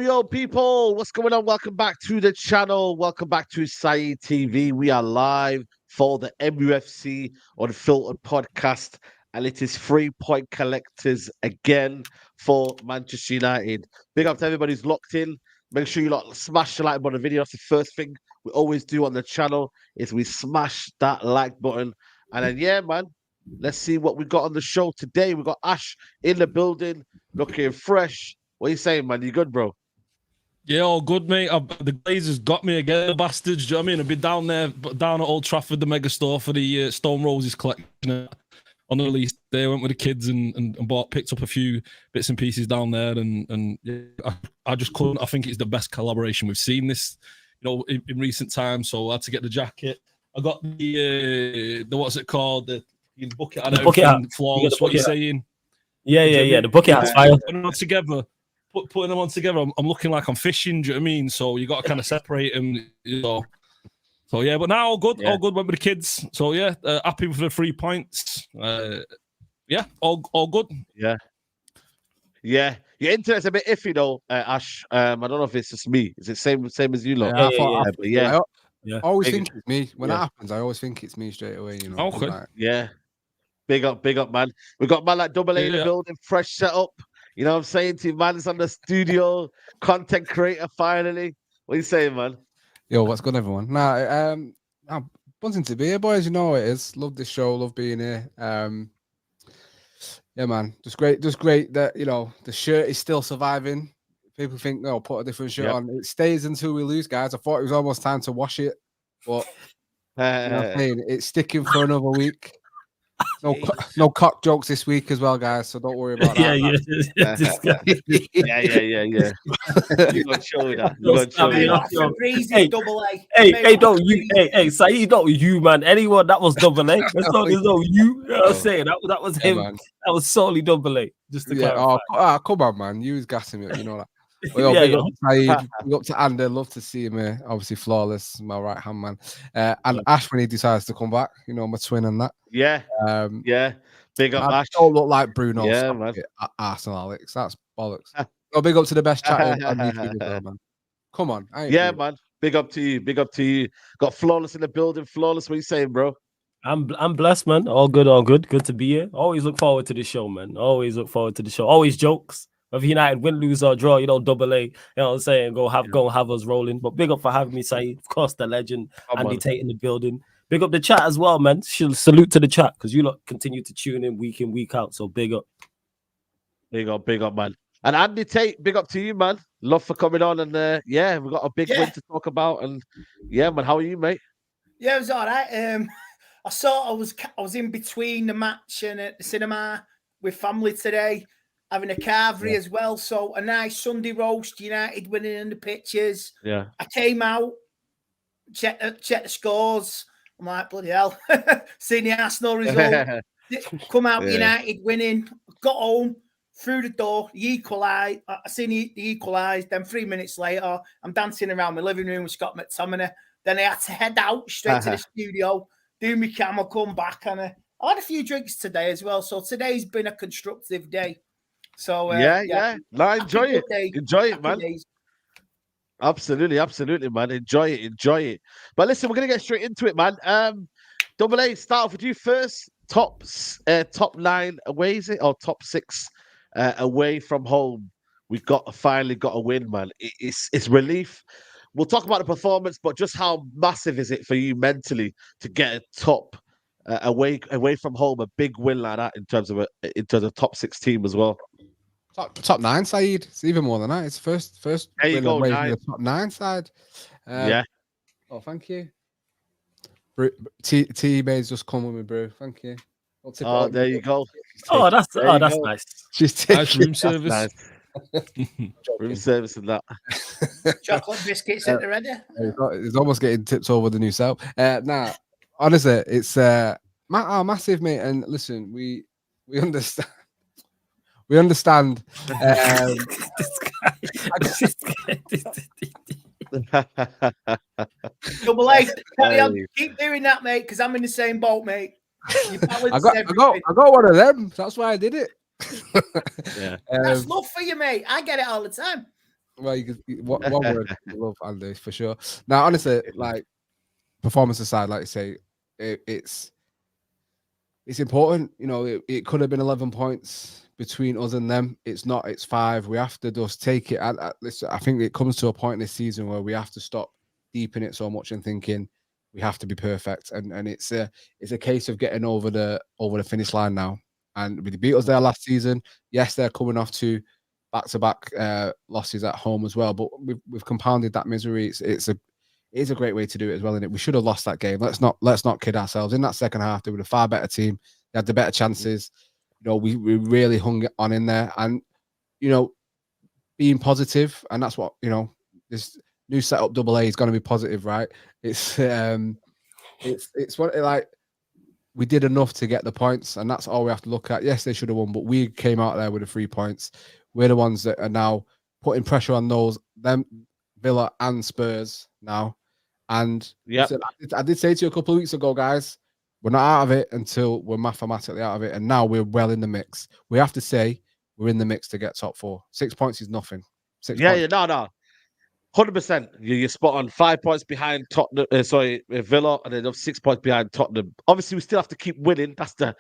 Yo, people, what's going on? Welcome back to the channel. Welcome back to Saeed TV. We are live for the MUFC Unfiltered podcast, and it is 3-point collectors again for Manchester United. Big up to everybody who's locked in. Make sure you smash the like button on the video. That's the first thing we always do on the channel is we smash that like button. And then, yeah, man, let's see what we got on the show today. We got Ash in the building, looking fresh. What are you saying, man? You good, bro? Yeah, all good, mate. The Glazers got me again, the bastards. Do you know what I mean? I've been down there, down at Old Trafford, the mega store for the Stone Roses collection on the release day. I went with the kids and picked up a few bits and pieces down there, and yeah, I just couldn't. I think it's the best collaboration we've seen this, in recent times. So I had to get the jacket. I got the what's it called? The bucket hat. The bucket hat. Flawless. What are you saying? Yeah. The bucket hat's fire. Together. Putting them on together, I'm looking like I'm fishing. Do you know what I mean? So you got to kind of separate them. So yeah, but now all good. Yeah. All good. Went with the kids. So yeah, happy with the 3 points. Yeah, all good. Yeah. Your internet's a bit iffy though, Ash. I don't know if it's just me. Is it same as you lot? Yeah. I always think it's me. When that happens, I always think it's me straight away. Okay. Yeah. Big up, man. We got man like Double A in the building, fresh setup. You know what I'm saying? Team man's on the studio, content creator finally. What are you saying, man? Yo, what's good, everyone? I'm buzzing to be here, boys. You know how it is. Love this show, love being here. Yeah, man. Just great that the shirt is still surviving. People think, put a different shirt on. It stays until we lose, guys. I thought it was almost time to wash it, but it's sticking for another week. No cock jokes this week as well, guys. So don't worry about that. Yeah. You got to show that. Hey, Double A. Hey, Saeed, not you, man. Anyone that was Double A. As long as no you. I was saying that was him. Man. That was solely Double A. Just to clarify. Come on, man. You was gassing me. You know that. Well, big up to Saeed, big up to Andy. Love to see him here. Obviously, flawless, my right hand man. And Ash when he decides to come back, my twin and that. Yeah. Big up, Ash. Don't look like Bruno. Yeah, man. Arsenal, Alex. That's bollocks. Big up to the best chatter on YouTube as well, man. Come on. Man. Big up to you. Got Flawless in the building. Flawless, what are you saying, bro? I'm blessed, man. All good. Good to be here. Always look forward to the show, man. Always look forward to the show. Always jokes. Whether United win, lose, or draw, Double A, what I'm saying, go have us rolling. But big up for having me, Saeed. Of course, the legend, Andy Tate in the building. Big up the chat as well, man. Salute to the chat, because you lot continue to tune in, week out. So big up. Big up, man. And Andy Tate, big up to you, man. Love for coming on. And we got a big win to talk about. And man, how are you, mate? Yeah, it was all right. I was in between the match and at the cinema with family today. Having a carvery as well, so a nice Sunday roast. United winning in the pictures. Yeah, I came out, checked the scores. I'm like, bloody hell, seen the Arsenal result. Come out, United winning. Got home, through the door, the equalised. I seen the equalised. Then 3 minutes later, I'm dancing around my living room with Scott McTominay. Then I had to head out straight to the studio, do my camera, come back, and I had a few drinks today as well. So today's been a constructive day. So no, enjoy it, man. Absolutely, man. Enjoy it. But listen, we're gonna get straight into it, man. Double A, start off with you first. Top 9 away, is it, or top 6 away from home? We've finally got a win, man. It's relief. We'll talk about the performance, but just how massive is it for you mentally to get a top away from home, a big win like that in terms of top 6 team as well. Top 9 side. It's even more than that. It's first there you go, away from the top 9 side. Oh, thank you. T-Bay's just come with me, bro. Thank you. Oh, there you go. Oh, that's nice. She's nice room service. Nice. Room service and that. Chocolate biscuits at the ready. He's almost getting tips over the new cell. Honestly, it's massive, mate. And listen, we understand. We understand. Double A, keep doing that, mate, because I'm in the same boat, mate. I got one of them. That's why I did it. That's love for you, mate. I get it all the time. Well, you could, one word, I love Andy for sure. Now, honestly, like performance aside, like you say, it's important. You know, it could have been 11 points between us and them. It's not. It's 5. We have to just take it. Listen, I think it comes to a point in this season where we have to stop deep in it so much and thinking we have to be perfect. And it's a case of getting over the finish line now. And they beat us there last season. Yes, they're coming off to back-to-back losses at home as well. But we've compounded that misery. It's a great way to do it as well. And we should have lost that game. Let's not kid ourselves. In that second half, they were a far better team. They had the better chances. You know, we really hung on in there, and you know, being positive, and that's what, you know, this new setup double A is going to be positive, right? It's what, like, we did enough to get the points, and that's all we have to look at. Yes, they should have won, but we came out there with the 3 points. We're the ones that are now putting pressure on them Villa and Spurs now. And listen, I did say to you a couple of weeks ago, guys, we're not out of it until we're mathematically out of it. And now we're well in the mix. We have to say we're in the mix to get top 4. 6 points is nothing. 6 points. No. 100%. You're spot on. 5 points behind Tottenham. Villa, and then 6 points behind Tottenham. Obviously, we still have to keep winning. That's the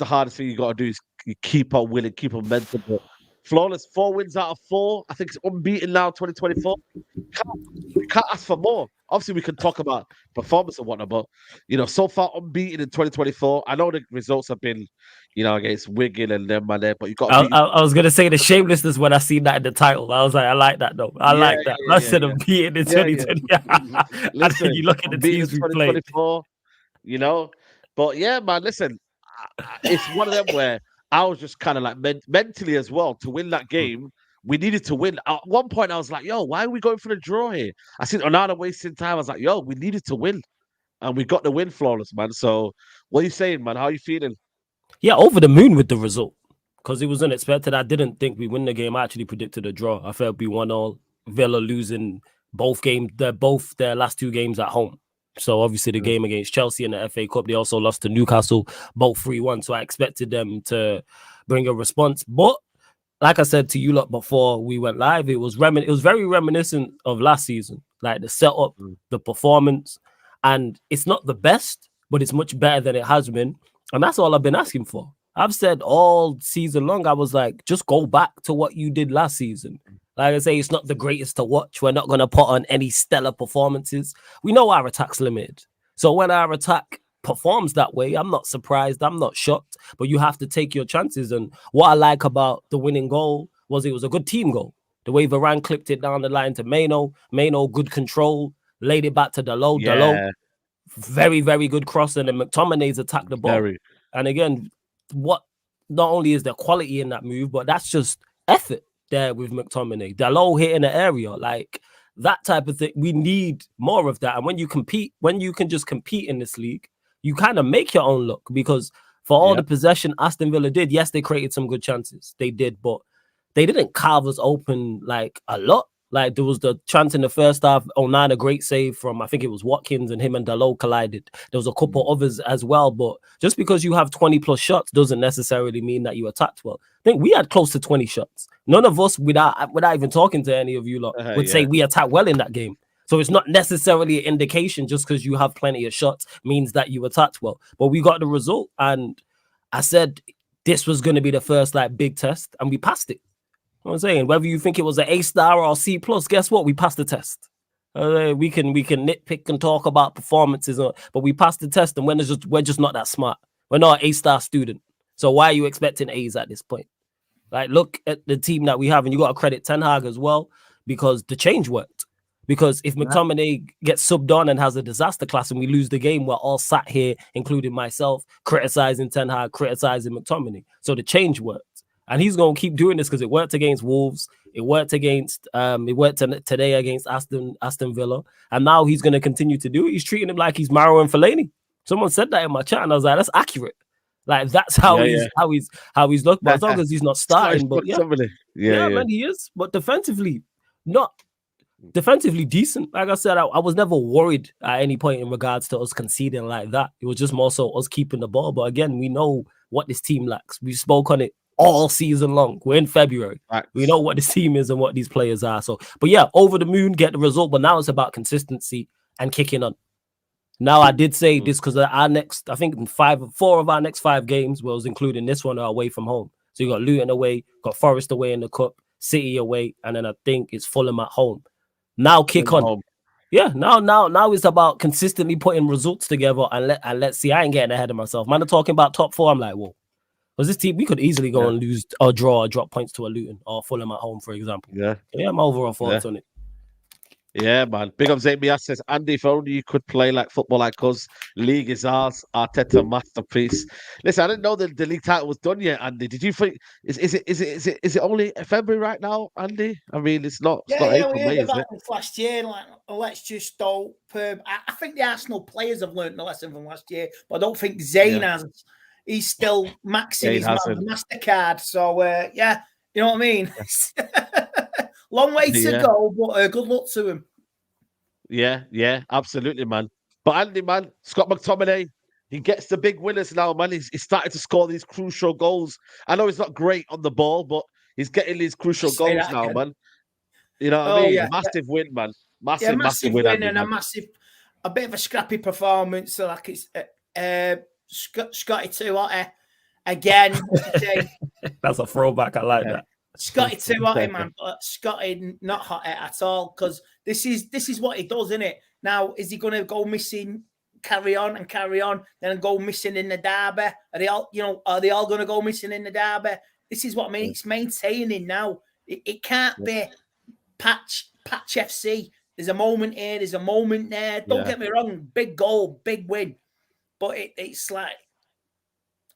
hardest thing you got to do, is you keep on winning, keep on momentum. But flawless, 4 wins out of 4. I think it's unbeaten now, 2024. We can't ask for more. Obviously, we can talk about performance and whatnot, but you know, so far unbeaten in 2024. I know the results have been, you know, against Wigan and them and there, but you got. I was gonna say the shamelessness when I seen that in the title. I was like, I like that though. I like that. I said unbeaten in 2020. Listen, you look at the teams we played. You know, but yeah, man. Listen, it's one of them where I was just kind of like mentally as well to win that game. We needed to win. At one point, I was like, yo, why are we going for the draw here? I seen Onana wasting time. I was like, yo, we needed to win. And we got the win, flawless, man. So what are you saying, man? How are you feeling? Yeah, over the moon with the result. Because it was unexpected. I didn't think we win the game. I actually predicted a draw. I felt we 1-0. Villa losing both games. Both their last 2 games at home. So obviously the game against Chelsea in the FA Cup, they also lost to Newcastle, both 3-1. So I expected them to bring a response. But like I said to you lot before we went live, it was very reminiscent of last season, like the setup, the performance, and it's not the best, but it's much better than it has been, and that's all I've been asking for. I've said all season long, I was like, just go back to what you did last season. Like I say, it's not the greatest to watch. We're not going to put on any stellar performances. We know our attack's limited, so when our attack performs that way, I'm not surprised, I'm not shocked, but you have to take your chances. And what I like about the winning goal was it was a good team goal. The way Varane clipped it down the line to Meno, good control, laid it back to Dalot, very, very good cross, and then McTominay's attacked the ball. And again, what not only is there quality in that move, but that's just effort there with McTominay. Dalot hitting the area, like that type of thing. We need more of that. And when you can just compete in this league, you kind of make your own luck, because for all the possession Aston Villa did, yes, they created some good chances. They did, but they didn't carve us open like a lot. Like there was the chance in the first half, Onana, great save from, I think it was Watkins, and him and Dalot collided. There was a couple others as well, but just because you have 20 plus shots doesn't necessarily mean that you attacked well. I think we had close to 20 shots. None of us, without even talking to any of you lot, would say we attacked well in that game. So it's not necessarily an indication just because you have plenty of shots means that you attacked well. But we got the result, and I said this was going to be the first like big test, and we passed it. You know what I'm saying? Whether you think it was an A star or C plus, guess what? We passed the test. We can nitpick and talk about performances, but we passed the test, and we're just not that smart. We're not an A star student. So why are you expecting A's at this point? Like, look at the team that we have, and you got to credit Ten Hag as well, because the change worked. Because if McTominay gets subbed on and has a disaster class and we lose the game, we're all sat here, including myself, criticizing Ten Hag, criticizing McTominay. So the change worked. And he's going to keep doing this because it worked against Wolves. It worked today against Aston Villa. And now he's going to continue to do it. He's treating him like he's Mauro and Fellaini. Someone said that in my chat, and I was like, that's accurate. Like that's how he's looked. But as long as he's not starting, but man, he is. But defensively decent. Like I said, I was never worried at any point in regards to us conceding like that. It was just more so us keeping the ball. But again, we know what this team lacks. We spoke on it all season long. We're in February. Facts. We know what this team is and what these players are. So, but yeah, over the moon, get the result. But now it's about consistency and kicking on. Now, I did say this because our next, I think 4 of our next 5 games, was including this one, are away from home. So you got Luton away, got Forest away in the cup, City away, and then I think it's Fulham at home. Now kick on. Home. Yeah, now it's about consistently putting results together and let's see. I ain't getting ahead of myself. Man, I'm talking about top 4. I'm like, whoa. Because this team, we could easily go and lose or draw or drop points to a Luton or Fulham at home, for example. Yeah, my overall thoughts on it. Yeah, man. Big up Zamia says, Andy, if only you could play like football like us. League is ours. Arteta masterpiece. Listen, I didn't know that the league title was done yet, Andy. Did you think is it only February right now, Andy? I mean, it's not April, May, is it? Last year, like, let's just hope. I think the Arsenal players have learned the lesson from last year, but I don't think Zayn has. He's still maxing his MasterCard. So yeah, you know what I mean. Long way to go, but good luck to him. Yeah, absolutely, man. But Andy, man, Scott McTominay, he gets the big winners now, man. He's started to score these crucial goals. I know he's not great on the ball, but he's getting these crucial goals now, man. You know what I mean? Yeah, massive win, man. Massive win, Andy, and a bit of a scrappy performance. So like it's Scotty too hot again. That's a throwback. I like that. Scotty too hot, man. But Scotty not hot at all, because this is what he does, isn't it? Now, is he going to go missing, carry on, then go missing in the derby? Are they all going to go missing in the derby? This is what I mean. It's maintaining now. It can't be patch FC. There's a moment here, there's a moment there. Don't get me wrong, big goal, big win, but it's like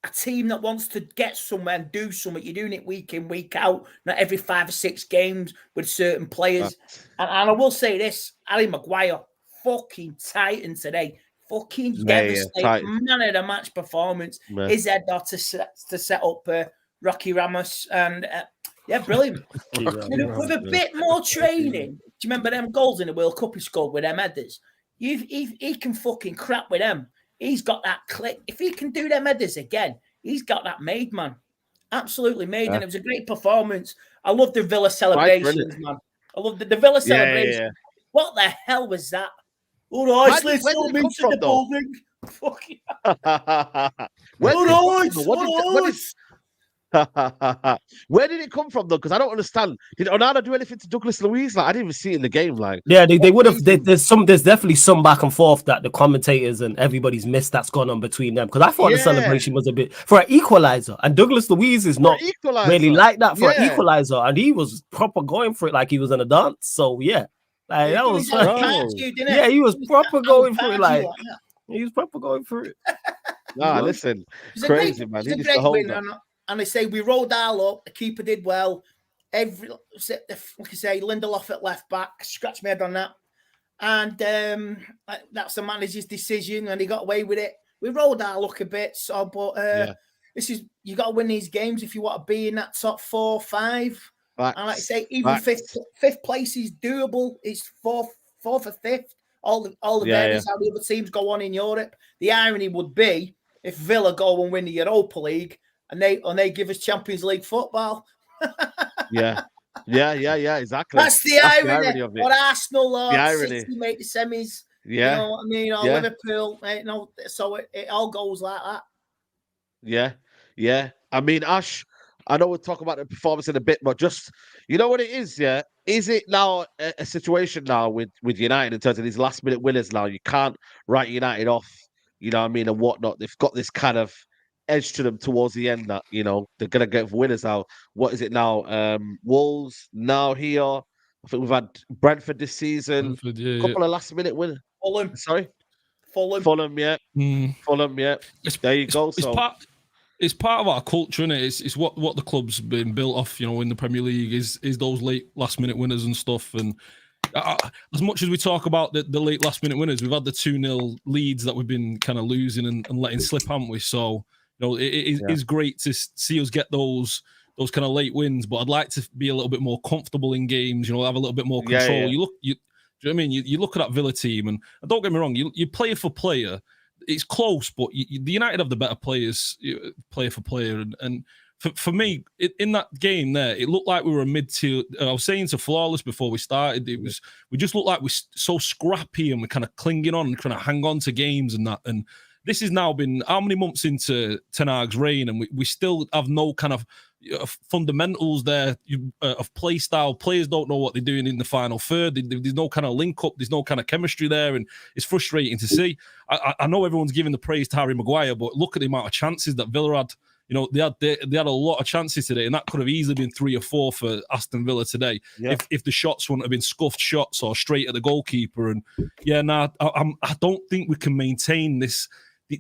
a team that wants to get somewhere and do something. You're doing it week in, week out, not every 5 or 6 games with certain players. And I will say this, Harry Maguire, fucking Titan today. Fucking devastating. Man of the match performance. His head to set up Rocky Ramos. And brilliant. With a bit more training. Do you remember them goals in the World Cup he scored with them headers? He can fucking crap with them. He's got that click. If he can do them headers again, he's got that made, man. Absolutely made. And it was a great performance. I love the Villa celebrations, man. I love the Villa celebration. Yeah. What the hell was that? All right, let's go into the building. Fuck yeah. Where did it come from, though? Because I don't understand. Did Onana do anything to Douglas Luiz? Like, I didn't even see it in the game. Like, yeah, they would have. There's definitely some back and forth that the commentators and everybody's missed that's gone on between them. Because I thought the celebration was a bit for an equalizer, and Douglas Luiz is not really like that for an equalizer, and he was proper going for it like he was in a dance. So yeah, like that was. He was proper going for it. Like he was proper going for it. Nah, listen, crazy man. He just hold that. And they say we rolled all up. The keeper did well. Like I say, Lindelof at left back. Scratch my head on that. And that's the manager's decision, and he got away with it. We rolled our luck a bit. So, but this is you got to win these games if you want to be in that top 4, 5. Facts. And like I say, even fifth place is doable. It's fourth or fifth. All the varies how the other teams go on in Europe. The irony would be if Villa go and win the Europa League. And they give us Champions League football. Yeah, exactly. That's the irony of it. Or Arsenal or City make the semis. Yeah. You know what I mean? Or Liverpool. So it all goes like that. Yeah. I mean, Ash, I know we'll talk about the performance in a bit, but just, you know what it is, yeah? Is it now a situation now with United in terms of these last-minute winners now? You can't write United off, you know what I mean, and whatnot. They've got this kind of edge to them towards the end that, you know, they're going to get winners out. What is it now? Wolves now here. I think we've had Brentford this season. Couple of last-minute winners. Fulham. Sorry? Fulham, yeah. Fulham, yeah. There you go. It's part of our culture, isn't it? It's what the club's been built off, you know, in the Premier League is those late last-minute winners and stuff. And as much as we talk about the late last-minute winners, we've had the 2-0 leads that we've been kind of losing and letting slip, haven't we? So, you know, it is great to see us get those kind of late wins, but I'd like to be a little bit more comfortable in games, you know, have a little bit more control. Do you know what I mean? You look at that Villa team, and don't get me wrong, you player for player, it's close, but the United have the better players, player for player, and for me, in that game there, it looked like we were a mid-tier. I was saying to Flawless before we started, we just looked like we're so scrappy and we're kind of clinging on and kind of hang on to games and that. And this has now been how many months into Ten Hag's reign, and we still have no kind of fundamentals there of play style. Players don't know what they're doing in the final third. There's no kind of link up. There's no kind of chemistry there, and it's frustrating to see. I know everyone's giving the praise to Harry Maguire, but look at the amount of chances that Villa had. You know, they had a lot of chances today, and that could have easily been 3 or 4 for Aston Villa today if the shots wouldn't have been scuffed shots or straight at the goalkeeper. And I don't think we can maintain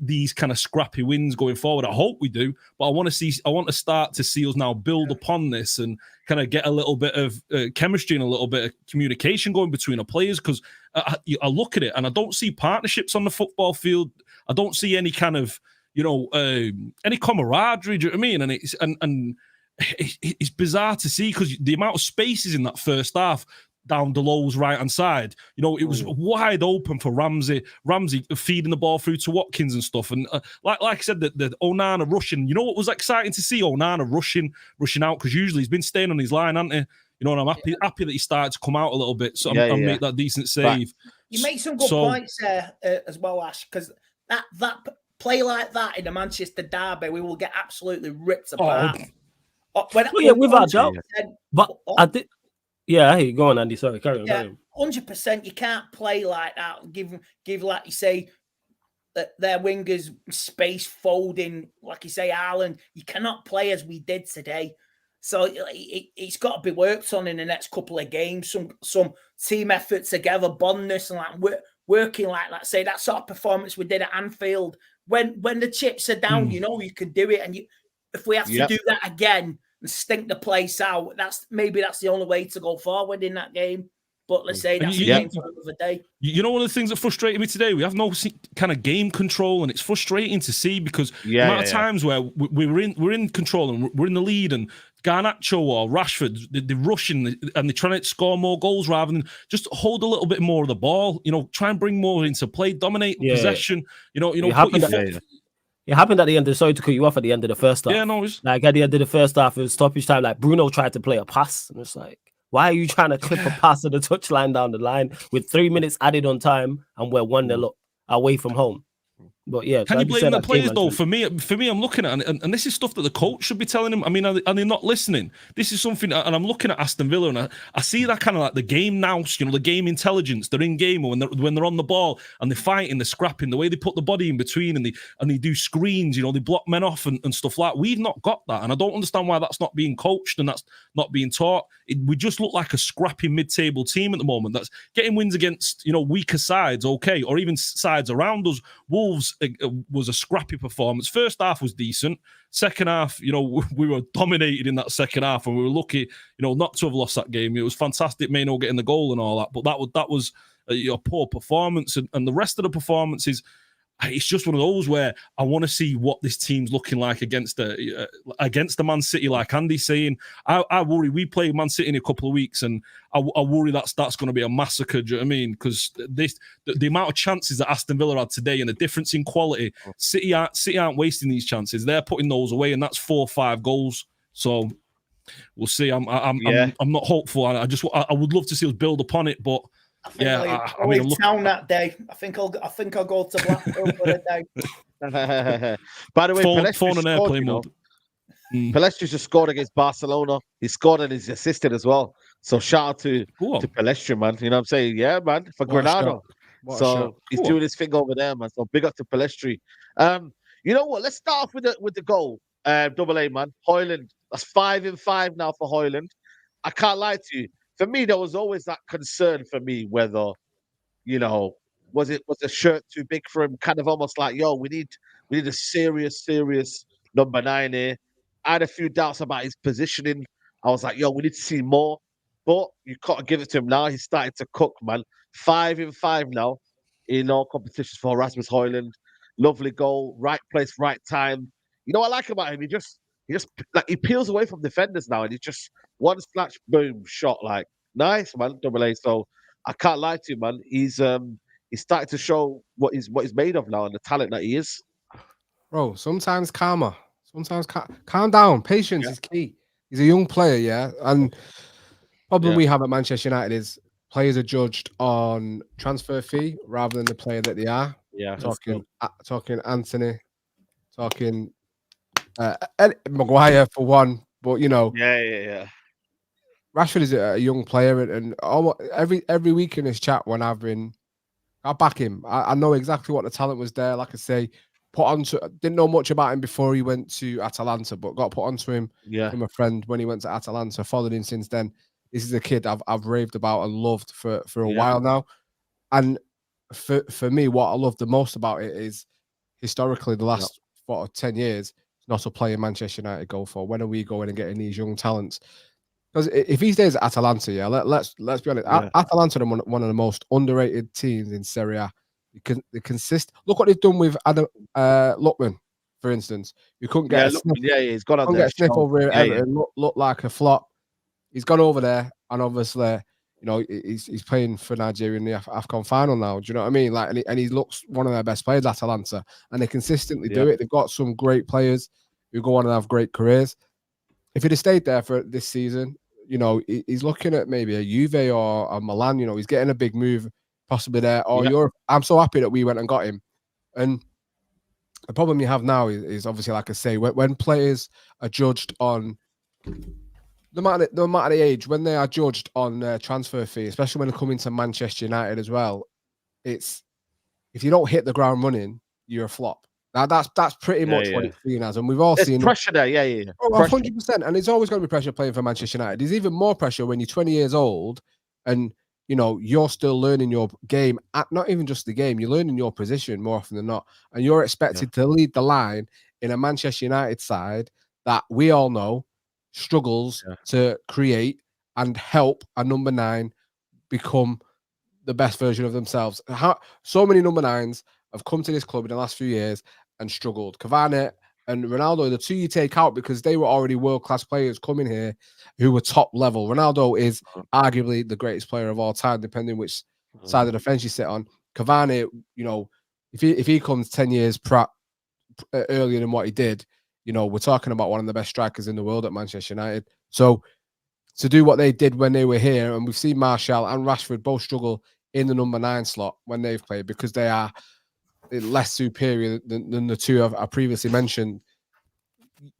these kind of scrappy wins going forward. I hope we do, but I want to start to see us now build upon this and kind of get a little bit of chemistry and a little bit of communication going between the players, because I look at it and I don't see partnerships on the football field. I don't see any kind of any camaraderie. Do you know what I mean? And it's bizarre to see, because the amount of spaces in that first half down Delow's right-hand side, it was wide open for Ramsey feeding the ball through to Watkins and stuff. And like I said, the Onana rushing, what was exciting to see? Onana rushing out, because usually he's been staying on his line, hasn't he? And I'm happy that he started to come out a little bit, so I'll make that decent save. You make some good points there as well, Ash, because that play like that in the Manchester derby, we will get absolutely ripped apart. Without doubt. But I did. Yeah, hey, go on, Andy. Sorry, carry on. Yeah, 100%. You can't play like that. Give like you say, their wingers space folding, like you say, Haaland. You cannot play as we did today. So it's got to be worked on in the next couple of games. Some team effort together, bondness, and like working like that. Say that sort of performance we did at Anfield. When the chips are down, you can do it. And if we have to do that again and stink the place out, that's the only way to go forward in that game. But let's say that's a game for another day. One of the things that frustrated me today, we have no kind of game control, and it's frustrating to see, because the amount of times where we're in control and we're in the lead, and Garnacho or Rashford, they're rushing and they're trying to score more goals rather than just hold a little bit more of the ball. Try and bring more into play, dominate possession. It happened at the end of, sorry to cut you off, at the end of the first half. Yeah, no, it's like at the end of the first half, it was stoppage time. Like Bruno tried to play a pass, and it's like, why are you trying to clip a pass at the touchline down the line with 3 minutes added on time, and we're 1-0 up away from home? But yeah, can you blame the players though? For me, I'm looking at and this is stuff that the coach should be telling them. I mean, are they not listening? This is something, and I'm looking at Aston Villa, and I see that kind of like the game now, the game intelligence. They're in game when they're on the ball and they're fighting, they're scrapping. The way they put the body in between and they do screens, they block men off and stuff like that. We've not got that, and I don't understand why that's not being coached and that's not being taught. We just look like a scrappy mid-table team at the moment that's getting wins against weaker sides, okay, or even sides around us. Wolves was a scrappy performance. First half was decent. Second half, we were dominated in that second half, and we were lucky, not to have lost that game. It was fantastic, Maino getting the goal and all that, but that was a poor performance, and the rest of the performances. It's just one of those where I want to see what this team's looking like against the Man City. Like Andy's saying, I worry. We play Man City in a couple of weeks, and I worry that's going to be a massacre. Do you know what I mean? Because the amount of chances that Aston Villa had today and the difference in quality, City aren't wasting these chances. They're putting those away, and that's 4 or 5 goals. So we'll see. I'm not hopeful. I would love to see us build upon it, but. I mean, town that day. I think I'll go to Blackpool for the day. By the way, phone on airplane mode. Pellistri just scored against Barcelona. He scored and he's assisted as well. So shout out to Pellistri, man. You know what I'm saying? Yeah, man. For Granada. So he's doing his thing over there, man. So big up to Pellistri. You know what? Let's start off with the goal. Double A, man. Hojlund. That's 5-5 now for Hojlund. I can't lie to you. For me, there was always that concern for me whether, was the shirt too big for him? Kind of almost like, we need a serious number 9 here. I had a few doubts about his positioning. I was like, we need to see more. But you can't give it to him now. He's starting to cook, man. 5-5 now in all competitions for Rasmus Hojlund. Lovely goal, right place, right time. You know what I like about him? He just like he peels away from defenders now, and he just one splash, boom, shot. Like nice, man. Double A. So I can't lie to you, man. He's starting to show what he's made of now and the talent that he is. Bro, sometimes karma Sometimes calm down. Patience is key. He's a young player, yeah. And problem we have at Manchester United is players are judged on transfer fee rather than the player that they are. Yeah. Talking Anthony, talking Maguire for one, but Yeah. Rashford is a young player, and almost every week in his chat when I back him. I know exactly what the talent was there. Like I say, didn't know much about him before he went to Atalanta, but got put onto him from a friend when he went to Atalanta. Followed him since then. This is a kid I've raved about and loved for a while now. And for me, what I love the most about it is historically the last 10 years, not a player Manchester United go for. When are we going and getting these young talents? Because if he stays at Atalanta, let's be honest. Atalanta are one of the most underrated teams in Serie A. They consist. Look what they've done with Adam Lookman, for instance. You couldn't get a sniff. He's gone on there. Get a sniff over here. Everton looked like a flop. He's gone over there, and obviously, he's playing for Nigeria in the AFCON final now. Do you know what I mean? Like, and he looks one of their best players, Atalanta, and they consistently do it. They've got some great players who go on and have great careers. If he'd have stayed there for this season, he's looking at maybe a Juve or a Milan. He's getting a big move possibly there. Or Europe. I'm so happy that we went and got him. And the problem you have now is obviously, like I say, when players are judged on no matter the age, when they are judged on transfer fee, especially when they come into Manchester United as well, it's if you don't hit the ground running, you're a flop. Now that's pretty much what it's seen as, and we've all seen pressure there. Yeah. 100%, and it's always going to be pressure playing for Manchester United. There's even more pressure when you're 20 years old, and you're still learning your game. Not even just the game, you're learning your position more often than not, and you're expected to lead the line in a Manchester United side that we all know struggles to create and help a number 9 become the best version of themselves. So many number 9s have come to this club in the last few years and struggled. Cavani and Ronaldo, the two you take out because they were already world-class players coming here who were top level. Ronaldo is arguably the greatest player of all time, depending which side of the fence you sit on. Cavani, if he comes 10 years earlier than what he did, we're talking about one of the best strikers in the world at Manchester United. So to do what they did when they were here, and we've seen Martial and Rashford both struggle in the number 9 slot when they've played because they are less superior than the two I previously mentioned.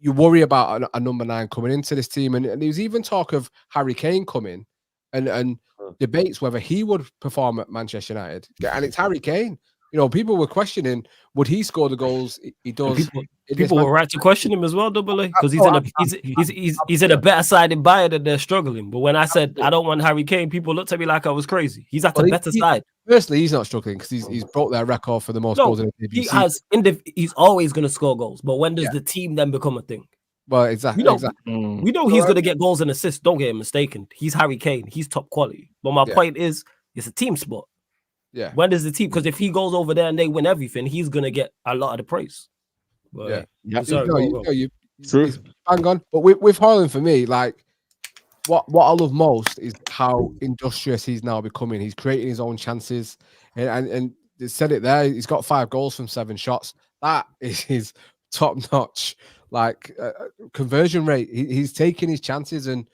You worry about a number 9 coming into this team, and there was even talk of Harry Kane coming, and debates whether he would perform at Manchester United. And it's Harry Kane. People were questioning would he score the goals he does. People were right to question him as well, double A, because he's in a better side in Bayern and they're struggling. But when I said I don't want Harry Kane, people looked at me like I was crazy. He's at a better side. Firstly, he's not struggling because he's broke their record for the most goals in the PPC. He's always going to score goals, but when does the team then become a thing? Well, exactly. We know he's going to get goals and assists. Don't get him mistaken. He's Harry Kane. He's top quality. But my point is, it's a team sport. Yeah. When does the team? Because if he goes over there and they win everything, he's going to get a lot of the praise. But, you bang on. But with Hojlund, for me, like what I love most is how industrious he's now becoming. He's creating his own chances, and they said it there. He's got 5 goals from 7 shots. That is his top notch, conversion rate. He's taking his chances. And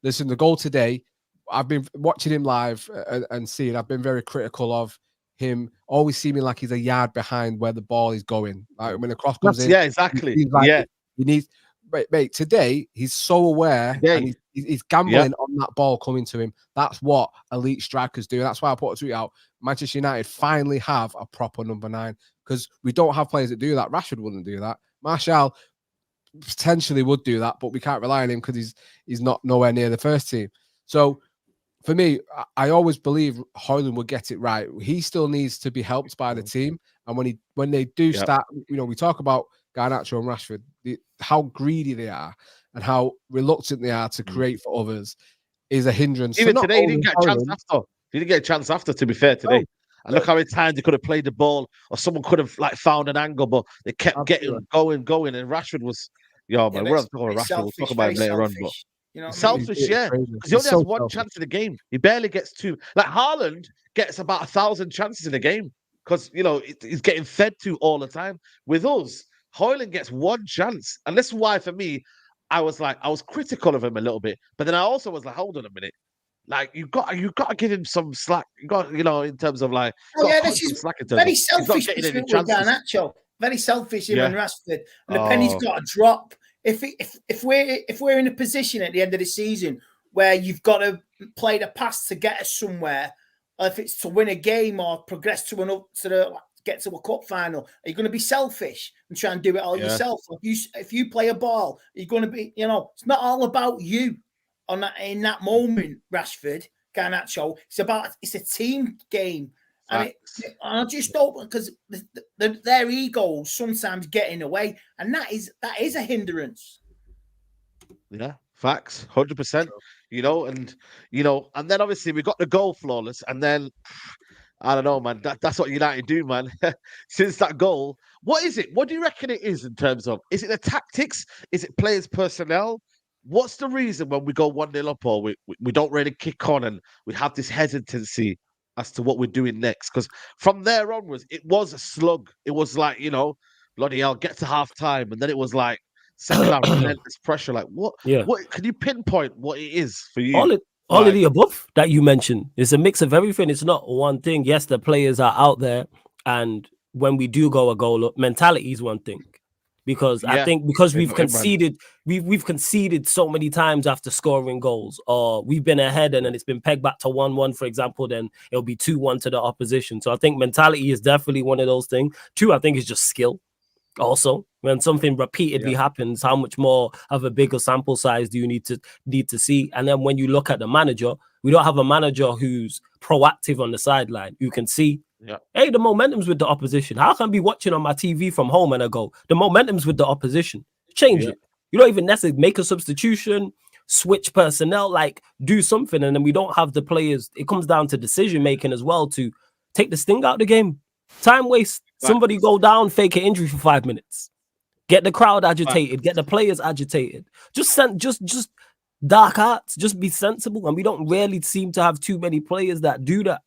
listen, the goal today, I've been watching him live and seeing. I've been very critical of him always seeming like he's a yard behind where the ball is going. Like when the cross comes in, exactly. He needs. Mate, today he's so aware and he's gambling on that ball coming to him. That's what elite strikers do. That's why I put a tweet out. Manchester United finally have a proper number 9 because we don't have players that do that. Rashford wouldn't do that. Martial potentially would do that, but we can't rely on him because he's not nowhere near the first team. So for me, I always believe Hojlund would get it right. He still needs to be helped by the team, and when they do start, we talk about Garnacho and Rashford, how greedy they are and how reluctant they are to create for others is a hindrance. Even today, he didn't get a chance after. He didn't get a chance after, to be fair, today. And look how many times they could have played the ball or someone could have found an angle, but they kept getting going. And Rashford was, man, we're not talking about Rashford. We'll talk about him later on. But selfish, because he only has one chance in the game. He barely gets 2. Like Haaland gets about 1,000 chances in a game because, he's getting fed to all the time. With us, Hojlund gets one chance, and this is why for me, I was critical of him a little bit, but then I also was like, hold on a minute. Like you got to give him some slack. You got, in terms of like, this is very selfish with Garnacho. Very selfish him and Rashford, and the penny's got to drop. If we're in a position at the end of the season where you've got to play the pass to get us somewhere, or if it's to win a game or progress to get to a cup final, are you going to be selfish and try and do it all yourself? If you play a ball, you're going to be, it's not all about you. In that moment, Rashford, Garnacho, it's a team game, and I just don't, because their egos sometimes get in the way, and that is a hindrance. Yeah, facts, 100%. And then obviously we got the goal flawless, and then I don't know, man. That's what United do, man. Since that goal, what is it? What do you reckon it is in terms of? Is it the tactics? Is it players' personnel? What's the reason when we go 1-0 up or we don't really kick on and we have this hesitancy as to what we're doing next? Because from there onwards, it was a slug. It was like, bloody hell, get to half time. And then it was like second half, relentless pressure. Like, what? What can you pinpoint what it is for you? All of the above that you mentioned. It's a mix of everything. It's not one thing. Yes, the players are out there. And when we do go a goal up, mentality is one thing. Because I think we've conceded so many times after scoring goals, or we've been ahead and then it's been pegged back to 1-1, for example, then it'll be 2-1 to the opposition. So I think mentality is definitely one of those things. Two, I think it's just skill. Also, when something repeatedly happens, how much more of a bigger sample size do you need to see? And then when you look at the manager, we don't have a manager who's proactive on the sideline. You can see, hey, the momentum's with the opposition. How can I be watching on my TV from home and I go, the momentum's with the opposition? Change it. You don't even necessarily make a substitution, switch personnel, like do something. And then we don't have the players. It comes down to decision making as well to take the sting out of the game. Time waste. Somebody go down, fake an injury for 5 minutes. Get the crowd agitated. Get the players agitated. Just dark arts. Just be sensible. And we don't really seem to have too many players that do that.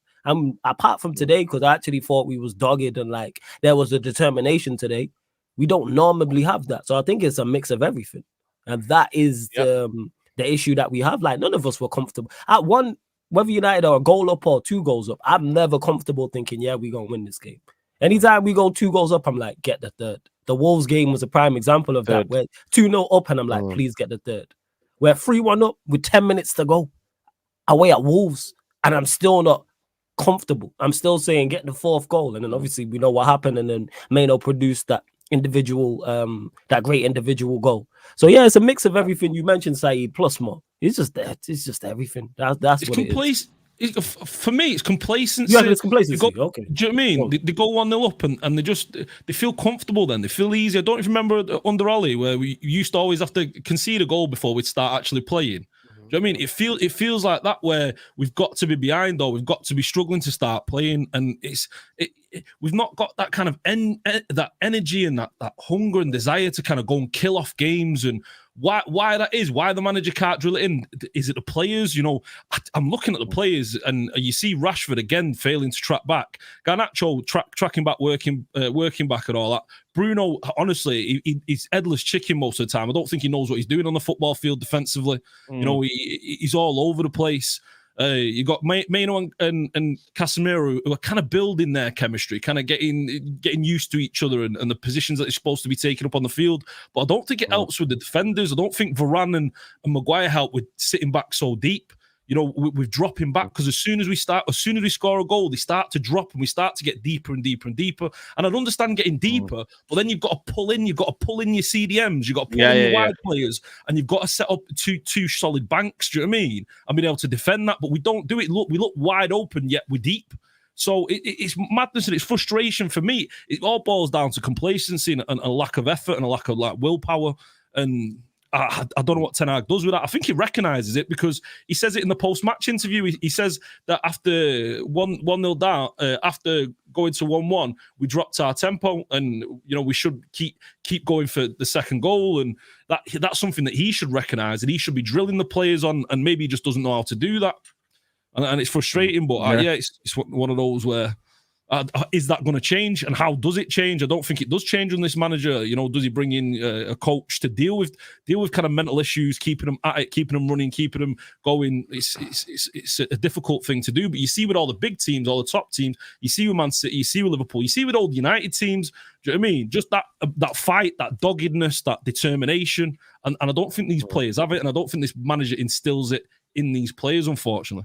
Apart from today, because I actually thought we was dogged and like there was a determination today. We don't normally have that. So I think it's a mix of everything. And that is the issue that we have. Like none of us were comfortable. At one, whether United are a goal up or 2 goals up, I'm never comfortable thinking, we're going to win this game. Anytime we go 2 goals up, I'm like, get the third. The Wolves game was a prime example of that. We're 2-0 up and I'm like, please get the third. We're 3-1 up with 10 minutes to go away at Wolves. And I'm still not comfortable. I'm still saying get the 4th goal. And then obviously we know what happened. And then Maino produced that great individual goal. So it's a mix of everything you mentioned, Saeed, plus more. It's just everything. That's what it is. For me, it's complacency. Yeah, it's complacency. Okay. Do you know what I mean? They go 1-0 up and they feel comfortable then. They feel easy. I don't even remember under Ollie where we used to always have to concede a goal before we'd start actually playing. Do you know what I mean? It feels like that where we've got to be behind or we've got to be struggling to start playing, and we've not got that kind of that energy and that hunger and desire to kind of go and kill off games. And why that is, why the manager can't drill it in. Is it the players? I'm looking at the players and you see Rashford again failing to track back. Garnacho tracking back, working back and all that. Bruno, honestly, he's headless chicken most of the time. I don't think he knows what he's doing on the football field defensively. He's all over the place. You got Maino and Casemiro who are kind of building their chemistry, kind of getting used to each other and the positions that they're supposed to be taking up on the field. But I don't think it helps with the defenders. I don't think Varane and Maguire help with sitting back so deep. With dropping back, because as soon as we score a goal, they start to drop and we start to get deeper and deeper and deeper. And I'd understand getting deeper, but then you've got to pull in your CDMs, you've got to pull in your wide players, and you've got to set up two solid banks. Do you know what I mean? And being able to defend that, but we don't do it. We look wide open, yet we're deep. So it's madness and it's frustration for me. It all boils down to complacency and a lack of effort and a lack of willpower. And I don't know what Ten Hag does with that. I think he recognises it because he says it in the post-match interview. He says that after 1-0 down, after going to 1-1, we dropped our tempo and, we should keep going for the second goal. And that's something that he should recognise, and he should be drilling the players on, and maybe he just doesn't know how to do that. And it's frustrating, but it's one of those where Is that going to change? And how does it change? I don't think it does change on this manager. You know, does he bring in a coach to deal with kind of mental issues, keeping them at it, keeping them running, keeping them going? It's a difficult thing to do. But you see with all the big teams, all the top teams, you see with Man City, you see with Liverpool, you see with all the United teams. Do you know what I mean? Just that fight, that doggedness, that determination. And I don't think these players have it, and I don't think this manager instills it in these players, unfortunately.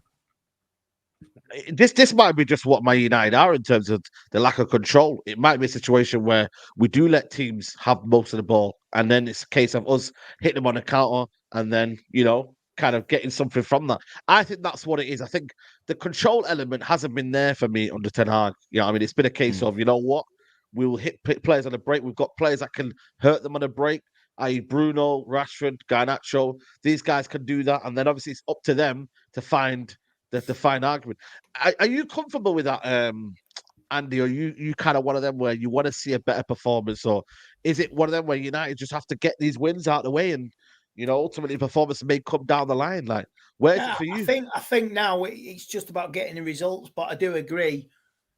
This might be just what Man United are in terms of the lack of control. It might be a situation where we do let teams have most of the ball, and then it's a case of us hitting them on a counter and then, you know, kind of getting something from that. I think that's what it is. I think the control element hasn't been there for me under Ten Hag. You know, I mean, it's been a case of, you know what, we will hit players on a break. We've got players that can hurt them on a break, i.e. Bruno, Rashford, Garnacho. These guys can do that, and then obviously it's up to them to find the fine argument. Are you comfortable with that, Andy? Or you kind of one of them where you want to see a better performance, or is it one of them where United just have to get these wins out of the way and, you know, ultimately performance may come down the line? Like, where's it for you? I think now it's just about getting the results, but I do agree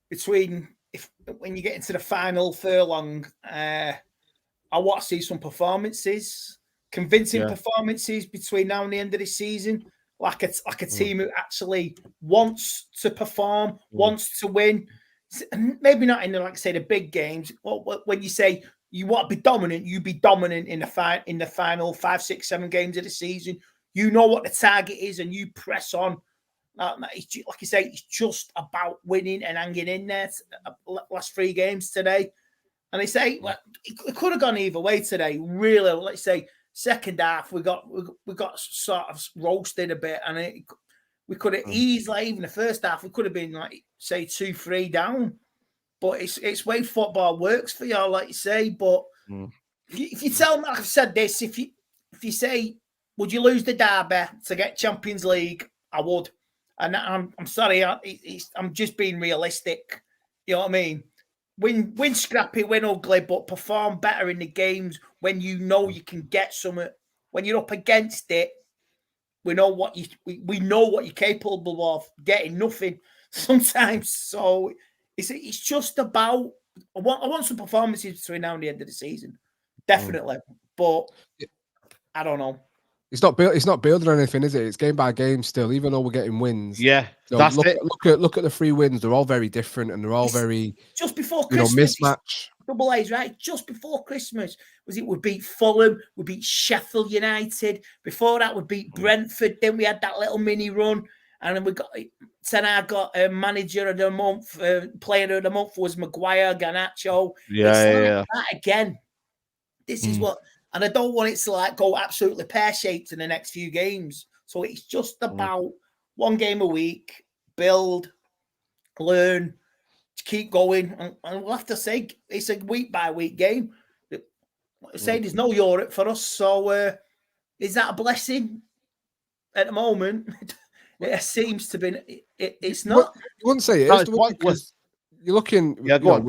when you get into the final furlong, I want to see some performances, convincing performances between now and the end of the season. Like a team who actually wants to perform, wants to win. Maybe not in the, like I say, the big games. When you say you want to be dominant, you be dominant in the final 5, 6, 7 games of the season. You know what the target is, and you press on. Like you say, it's just about winning and hanging in there. Last 3 games today, and they say it could have gone either way today. Really, let's say. Second half, we got sort of roasted a bit, and we could have easily, even the first half, we could have been like, say, 2-3 down. But it's way football works for y'all, like you say. But if you tell me, like I've said this, if you say, would you lose the derby to get Champions League? I would, and I'm sorry, I'm just being realistic. You know what I mean? Win scrappy, win ugly, but perform better in the games when you know you can get something. When you're up against it, we know what you're capable of. Getting nothing sometimes. So it's just about I want some performances between now and the end of the season, definitely. But I don't know. It's not building anything, is it? It's game by game still, even though we're getting wins. Yeah, that's it. Look at the 3 wins. They're all very different, and they're all very just before Christmas. Mismatch. Double A's, right? Just before Christmas, we beat Fulham, we beat Sheffield United. Before that, we beat Brentford. Then we had that little mini run, and then we got a manager of the month, player of the month was Maguire, Garnacho. That again. This is what. And I don't want it to go absolutely pear-shaped in the next few games. So it's just about 1 game a week, build, learn, to keep going. And we'll have to say it's a week-by-week game. Like I say, there's no Europe for us. So is that a blessing at the moment? It seems to be. It's not. You wouldn't say it is, because you're looking. Yeah, go on.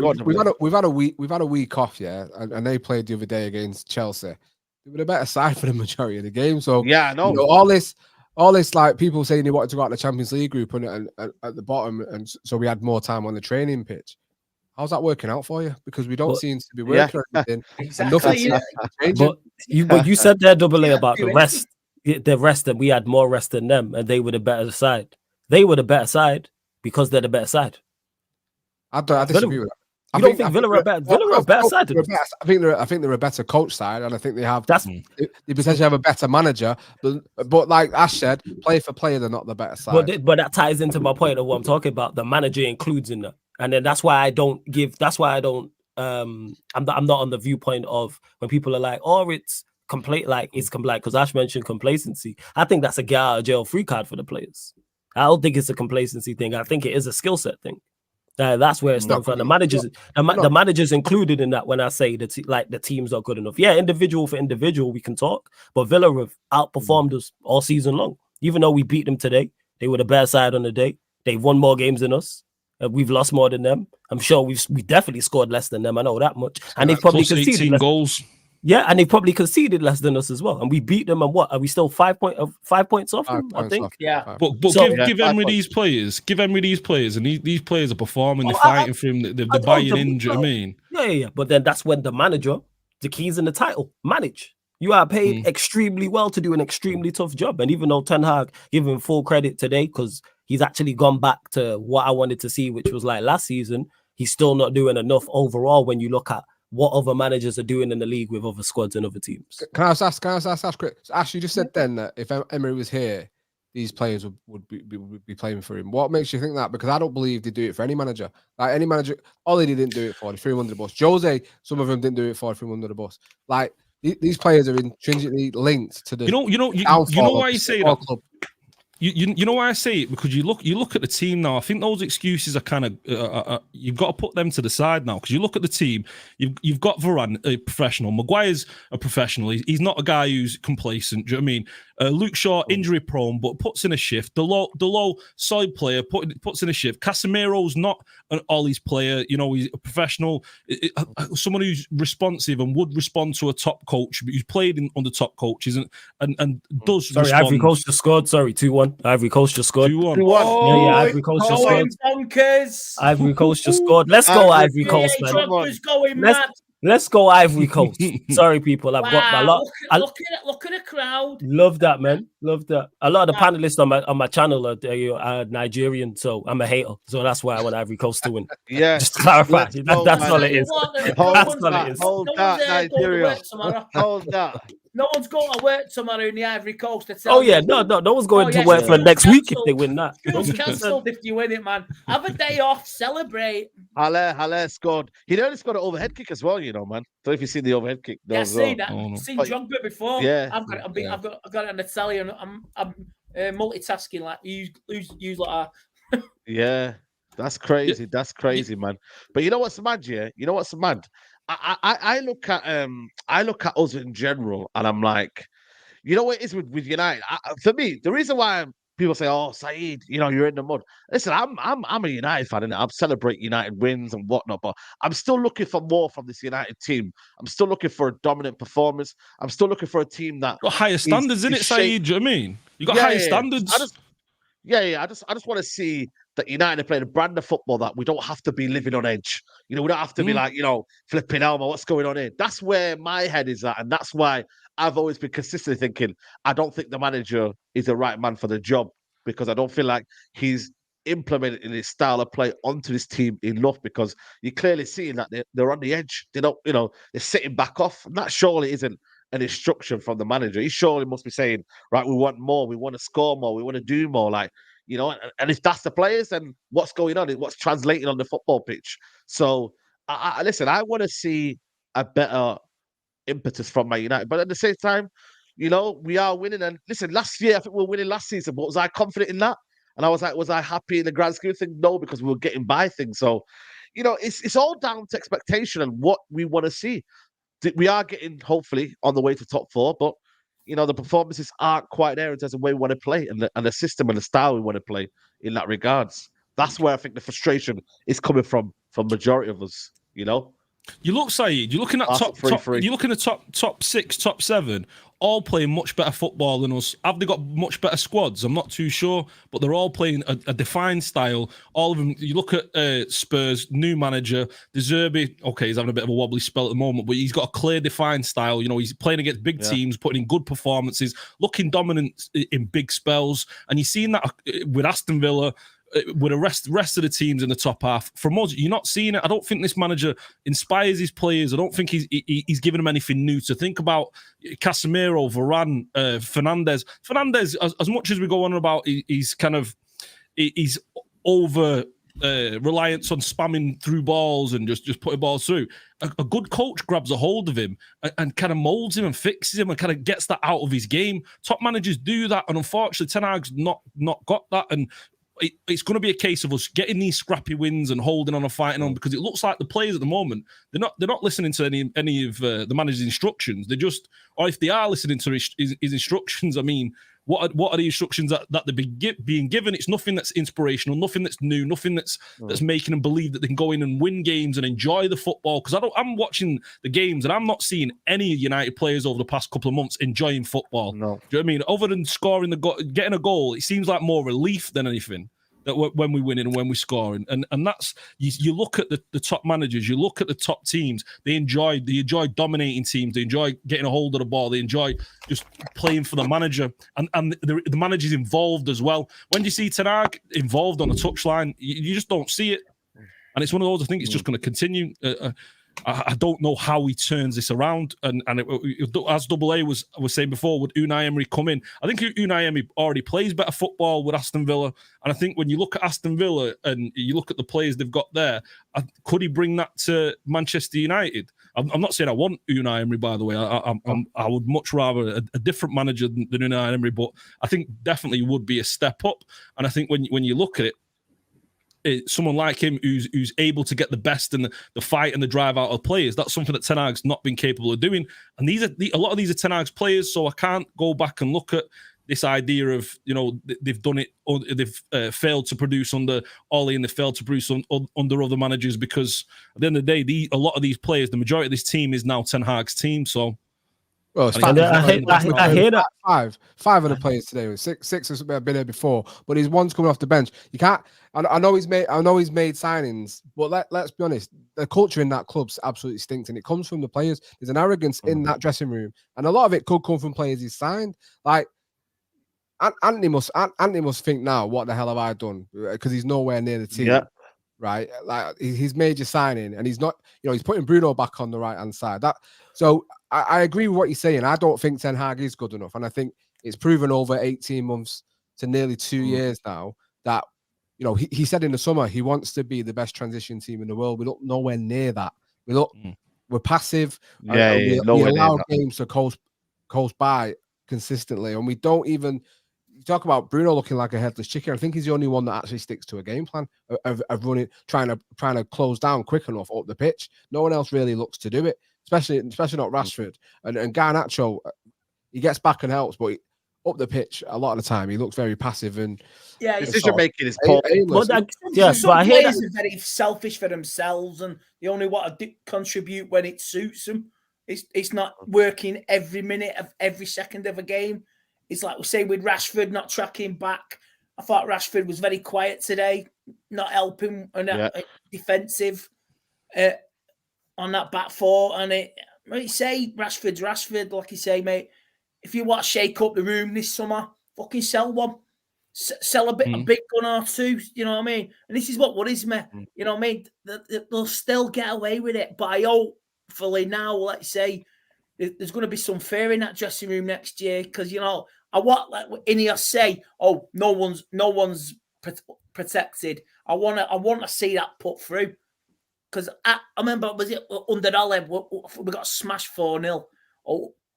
We've had a week off, and they played the other day against Chelsea. They were a better side for the majority of the game. So yeah, I know. You know, all this like people saying they wanted to go out the Champions League group and at the bottom, and so we had more time on the training pitch. How's that working out for you? Because we don't seem to be working or anything. Exactly. But you said there, Double A, about the rest. The rest, that we had more rest than them, and they were the better side. They were the better side because they're the better side. I disagree with that. I don't think Villa are a better side. I think they're a better coach side, and I think they potentially have a better manager. But like Ash said, player for player, they're not the better side. But that ties into my point of what I'm talking about. The manager includes in that, and then that's why I don't give. That's why I don't. I'm not on the viewpoint of when people are like, "Oh, it's complete." Like it's complete because Ash mentioned complacency. I think that's a get out of jail free card for the players. I don't think it's a complacency thing. I think it is a skill set thing. That's where it's from. The managers included in that when I say that the teams are good enough. Yeah, individual for individual, we can talk. But Villa have outperformed us all season long. Even though we beat them today, they were the better side on the day. They've won more games than us. We've lost more than them. I'm sure we definitely scored less than them. I know that much. And they've probably conceded 18 goals. Yeah, and they probably conceded less than us as well, and we beat them. And what are we still 5 points off 5 them? I points think. off. Yeah. But So- give Emery these players, and these players are performing. They're Oh, fighting for him. They're buying in. Do you know what I mean? Yeah. But then that's when the manager, the keys in the title, manage. You are paid extremely well to do an extremely tough job. And even though Ten Hag, give him full credit today because he's actually gone back to what I wanted to see, which was like last season, he's still not doing enough overall when you look at what other managers are doing in the league with other squads and other teams. Can I ask Chris? So Ash, you just said then that if Emery was here, these players would be playing for him. What makes you think that? Because I don't believe they do it for any manager. Like any manager, Ollie didn't do it for. They threw him under the bus. Jose, some of them didn't do it for. Threw him under the bus. Like these players are intrinsically linked to the. You know why you say that. Club. You know why I say it? Because you look at the team now. I think those excuses are kind of you've got to put them to the side now. Because you look at the team, you've got Varane, a professional. Maguire's a professional. He's not a guy who's complacent. Do you know what I mean? Luke Shaw, injury prone, but puts in a shift. The low solid player puts in a shift. Casemiro's not an Ollie's player. You know, he's a professional, someone who's responsive and would respond to a top coach, but who's played under top coaches and does. Sorry, respond. Ivory Coast just scored. Sorry, 2-1. Ivory Coast just scored. 2-1. Yeah, Ivory Coast just scored. Bonkers. Ivory Coast just scored. Let's go, Ivory Coast, man. Drogba's going mad. Let's go, Ivory Coast. Sorry, people. I've got my lot. Look at the crowd. Love that, man. Love that. A lot of the panelists on my channel are Nigerian, so I'm a hater. So that's why I want Ivory Coast to win. Yeah. Just to clarify. That's all it is. That's all it is. Hold that, Nigeria. Hold that. No one's going to work tomorrow in the Ivory Coast. Oh yeah, no one's going to work for next week if they win that. School's cancelled if you win it, man. Have a day off, celebrate. Halle scored. He nearly scored an overhead kick as well, you know, man. Don't know if you've seen the overhead kick. Yeah, seen that. Oh, no. Seen Drogba before. Yeah. I've got it on the telly, and I'm multitasking like use like that. Yeah, that's crazy. Yeah. That's crazy, man. But you know what's mad, yeah? You know what's mad? I look at us in general, and I'm like, you know what it is with United. For me, the reason why people say, "Oh, Saeed, you know, you're in the mud." Listen, I'm a United fan, and I celebrate United wins and whatnot, but I'm still looking for more from this United team. I'm still looking for a dominant performance. I'm still looking for a team that got higher standards in it, Saeed. Do you know what I mean? You got higher standards. I just want to see that United are playing a brand of football that we don't have to be living on edge. You know, we don't have to be like, you know, flipping Elmo, what's going on here? That's where my head is at. And that's why I've always been consistently thinking, I don't think the manager is the right man for the job, because I don't feel like he's implemented his style of play onto this team enough, because you're clearly seeing that they're on the edge. They don't, you know, they're sitting back off. And that surely isn't an instruction from the manager. He surely must be saying, right, we want more, we want to score more, we want to do more. Like, you know, and if that's the players, then what's going on? What's translating on the football pitch? So, listen, I want to see a better impetus from Man United. But at the same time, you know, we are winning. And listen, last year, I think we were winning last season, but was I confident in that? And I was like, was I happy in the grand scheme of things? No, because we were getting by things. So, you know, it's all down to expectation and what we want to see. We are getting, hopefully, on the way to top 4, but you know, the performances aren't quite there in terms of where we want to play and the system and the style we want to play in that regards. That's where I think the frustration is coming from majority of us, you know? You look, Saeed, you're looking at you're looking at top 6, top 7, all playing much better football than us. Have they got much better squads? I'm not too sure, but they're all playing a defined style. All of them. You look at Spurs, new manager, De Zerbi. Okay, he's having a bit of a wobbly spell at the moment, but he's got a clear, defined style. You know, he's playing against big teams, putting in good performances, looking dominant in big spells, and you're seeing that with Aston Villa. With the rest of the teams in the top half. From us, you're not seeing it. I don't think this manager inspires his players. I don't think he's giving them anything new to think about. Casemiro, Varane, Fernandes. Fernandes, as much as we go on about, he's over reliance on spamming through balls and just putting balls through. A good coach grabs a hold of him and kind of molds him and fixes him and kind of gets that out of his game. Top managers do that, and unfortunately, Ten Hag's not got that. And it's going to be a case of us getting these scrappy wins and holding on and fighting on, because it looks like the players at the moment, they're not listening to any of the manager's instructions. They just, or if they are listening to his instructions, I mean, what are the instructions that they're being given? It's nothing that's inspirational, nothing that's new, nothing that's making them believe that they can go in and win games and enjoy the football. Because I'm watching the games and I'm not seeing any United players over the past couple of months enjoying football. No. Do you know what I mean? Other than scoring getting a goal, it seems like more relief than anything. That when we win and when we score, and that's you look at the top managers, you look at the top teams, they enjoy dominating teams, they enjoy getting a hold of the ball, they enjoy just playing for the manager, and the manager's involved as well. When you see Ten Hag involved on the touchline, you just don't see it, and it's one of those. I think it's just going to continue. I don't know how he turns this around, and as Double A was saying before, would Unai Emery come in? I think Unai Emery already plays better football with Aston Villa, and I think when you look at Aston Villa and you look at the players they've got there, could he bring that to Manchester United? I'm not saying I want Unai Emery, by the way. I would much rather a different manager than Unai Emery, but I think definitely would be a step up, and I think when you look at it, someone like him who's able to get the best and the fight and the drive out of players, that's something that Ten Hag's not been capable of doing. And a lot of these are Ten Hag's players, so I can't go back and look at this idea of, they've done it, or they've failed to produce under Ole and they've failed to produce under other managers, because at the end of the day, a lot of these players, the majority of this team is now Ten Hag's team, so... Well, it's I hear that five of the players today. Six has been here before, but his one's coming off the bench. You can't. I know he's made signings, but let's be honest. The culture in that club's absolutely stinks, and it comes from the players. There's an arrogance in that dressing room, and a lot of it could come from players he's signed. Like Anthony must think now, what the hell have I done? Because he's nowhere near the team. Yeah. Right, like his major signing, and he's not. He's putting Bruno back on the right hand side. So I agree with what you're saying. I don't think Ten Hag is good enough, and I think it's proven over 18 months to nearly 2 years now that he said in the summer he wants to be the best transition team in the world. We look nowhere near that. We're passive. We allow games to coast by consistently, and we don't even. You talk about Bruno looking like a headless chicken. I think he's the only one that actually sticks to a game plan of running, trying to close down quick enough up the pitch. No one else really looks to do it, especially not Rashford. And Garnacho, he gets back and helps, but up the pitch a lot of the time he looks very passive and decision making is poor. Some players are very selfish for themselves, and they only want to contribute when it suits them. It's not working every minute of every second of a game. It's like we say with Rashford not tracking back. I thought Rashford was very quiet today, not helping and defensive on that back four. And you say Rashford's Rashford, like you say, mate. If you want to shake up the room this summer, fucking sell one. Sell a big gun or two, you know what I mean? And this is what worries me, you know what I mean? They'll still get away with it. But I hopefully now, let's say, there's going to be some fear in that dressing room next year, because I want, like Ineos say, no one's protected. I want to see that put through, because I remember, was it under Ole, we got smashed 4-0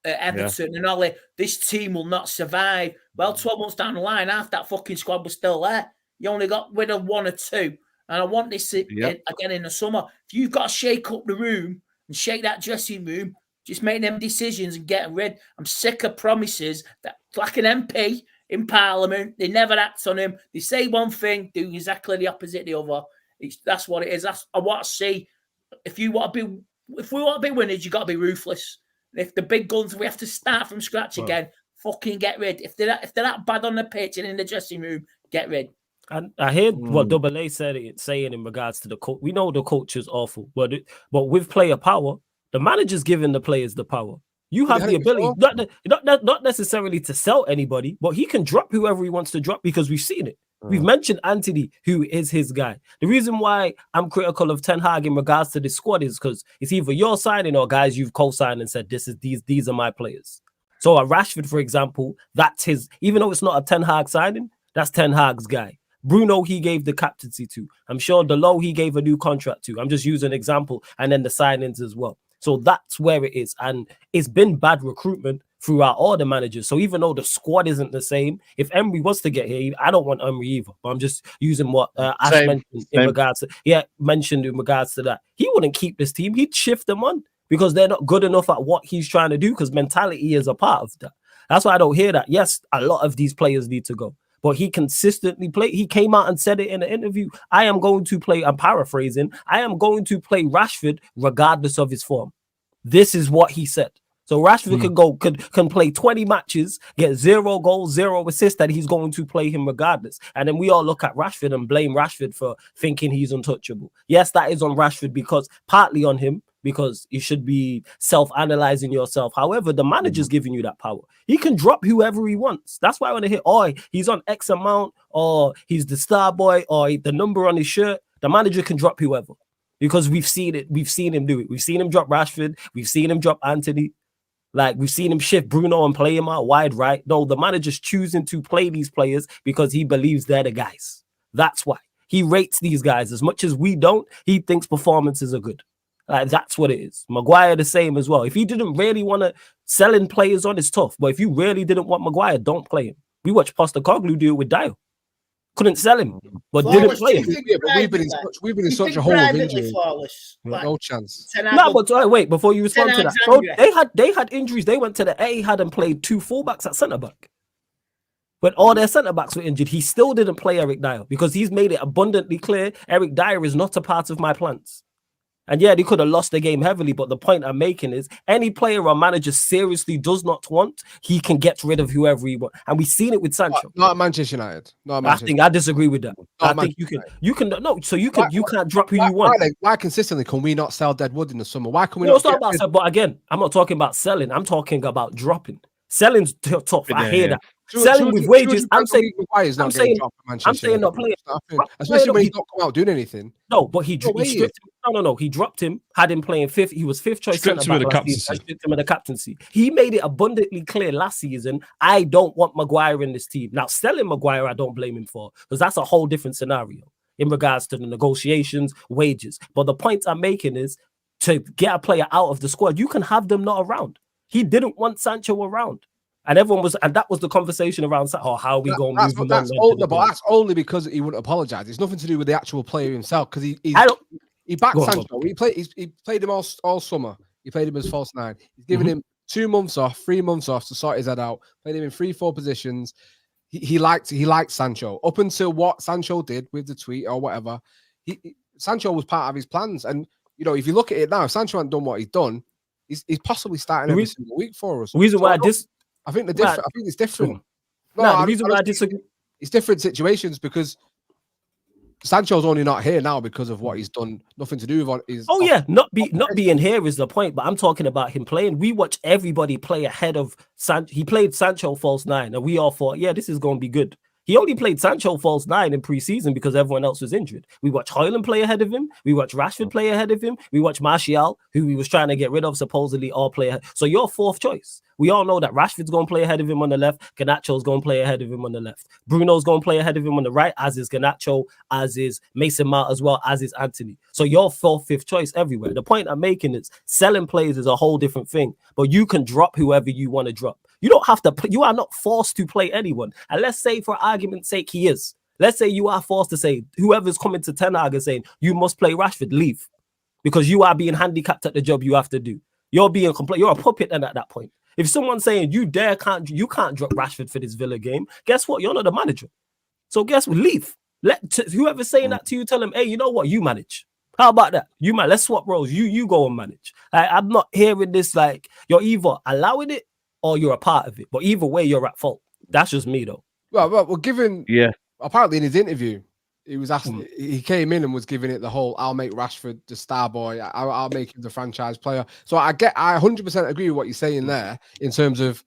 Everton, and Ole, this team will not survive. Well, 12 months down the line, half that fucking squad was still there. You only got rid of one or two, and I want this again in the summer. If you've got to shake up the room and shake that dressing room, just make them decisions and get rid. I'm sick of promises that, like an MP in Parliament, they never act on them. They say one thing, do exactly the opposite the other. That's what it is. I want to see. If we want to be winners, you got to be ruthless. And if the big guns, we have to start from scratch again. Fucking get rid. If they're that bad on the pitch and in the dressing room, get rid. And I heard what Double A saying in regards to the coach. We know the culture's awful, but with player power, the manager's giving the players the power. You have the ability, not necessarily to sell anybody, but he can drop whoever he wants to drop, because we've seen it. We've mentioned Anthony, who is his guy. The reason why I'm critical of Ten Hag in regards to this squad is because it's either you're signing or guys you've co-signed and said, these are my players. So a Rashford, for example, that's his, even though it's not a Ten Hag signing, that's Ten Hag's guy. Bruno, he gave the captaincy to. I'm sure Delo, he gave a new contract to. I'm just using an example, and then the signings as well. So that's where it is. And it's been bad recruitment throughout all the managers. So even though the squad isn't the same, if Emery was to get here, I don't want Emery either. But I'm just using what Ash mentioned in regards to that. He wouldn't keep this team. He'd shift them on because they're not good enough at what he's trying to do, because mentality is a part of that. That's why I don't hear that. Yes, a lot of these players need to go, but he consistently played. He came out and said it in an interview. I am going to play, I'm paraphrasing, I am going to play Rashford regardless of his form. This is what he said. So Rashford can play 20 matches, get 0 goals, 0 assists, that he's going to play him regardless. And then we all look at Rashford and blame Rashford for thinking he's untouchable. Yes, that is on Rashford, because partly on him, because you should be self-analyzing yourself. However, the manager's giving you that power. He can drop whoever he wants. That's why when I hear, oh, he's on X amount, or he's the star boy, or the number on his shirt, the manager can drop whoever. Because we've seen it. We've seen him do it. We've seen him drop Rashford. We've seen him drop Anthony. Like, we've seen him shift Bruno and play him out wide right. No, the manager's choosing to play these players because he believes they're the guys. That's why. He rates these guys as much as we don't. He thinks performances are good. Like, that's what it is. Maguire the same as well. If he didn't really want to selling players on, it's tough. But if you really didn't want Maguire, don't play him. We watched Postecoglou do it with Dio. Couldn't sell him, but didn't play him. Yeah, but we've been in such a hole of injury. No chance. No, but wait, before you respond to that. So they had injuries. They went to the Etihad and played 2 fullbacks at centre-back. When all their centre-backs were injured, he still didn't play Eric Dyer because he's made it abundantly clear Eric Dyer is not a part of my plans. And yeah, they could have lost the game heavily, but the point I'm making is any player or manager seriously does not want, he can get rid of whoever he wants. And we've seen it with Sancho. Not Manchester United. I disagree with that. I think you can't drop who you want. Why consistently can we not sell dead wood in the summer? Why can we not? But again, I'm not talking about selling. I'm talking about dropping. Selling's tough. I hear that. Selling with wages. I'm saying not playing. Especially when he's not come out doing anything. No, but he stripped him. No. He dropped him. Had him playing fifth. He was fifth choice. Stripped him of the captaincy. He made it abundantly clear last season. I don't want Maguire in this team. Now selling Maguire, I don't blame him for, because that's a whole different scenario in regards to the negotiations, wages. But the point I'm making is to get a player out of the squad. You can have them not around. He didn't want Sancho around. And that was the conversation around how are we going to move him on? But that's only because he wouldn't apologize. It's nothing to do with the actual player himself, because he backed Sancho. He played him all summer. He played him as false 9. He's given him 2 months off, 3 months off to sort his head out. Played him in 3-4 positions. He liked Sancho up until what Sancho did with the tweet or whatever. Sancho was part of his plans, and if you look at it now, if Sancho hadn't done what he's done, he's possibly starting every single week for us. The reason why I think it's different. The reason why I disagree. It's different situations, because Sancho's only not here now because of what he's done. Nothing to do with his. Oh yeah, not being here is the point. But I'm talking about him playing. We watch everybody play ahead of Sancho. He played Sancho false 9, and we all thought, yeah, this is going to be good. He only played Sancho false 9 in pre-season because everyone else was injured. We watched Hojlund play ahead of him. We watched Rashford play ahead of him. We watched Martial, who he was trying to get rid of, supposedly all play ahead. So you're 4th choice. We all know that Rashford's going to play ahead of him on the left. Garnacho's going to play ahead of him on the left. Bruno's going to play ahead of him on the right, as is Garnacho, as is Mason Mount as well, as is Anthony. So you're 4th, 5th choice everywhere. The point I'm making is selling players is a whole different thing, but you can drop whoever you want to drop. You don't have to. You are not forced to play anyone. And let's say, for argument's sake, he is. Let's say you are forced to say, whoever's coming to Ten Hag and saying you must play Rashford, leave, because you are being handicapped at the job you have to do. You're being You're a puppet, then at that point. If someone's saying you can't drop Rashford for this Villa game, guess what? You're not the manager. So guess what? Leave. Whoever's saying that to you, tell them, hey, you know what? You manage. How about that? You man, let's swap roles. You go and manage. I'm not hearing this like you're either allowing it or you're a part of it. But either way, you're at fault. That's just me, though. Well, given apparently in his interview, he was asked. He came in and was giving it the whole, "I'll make Rashford the star boy. I'll make him the franchise player." So I 100% agree with what you're saying there in terms of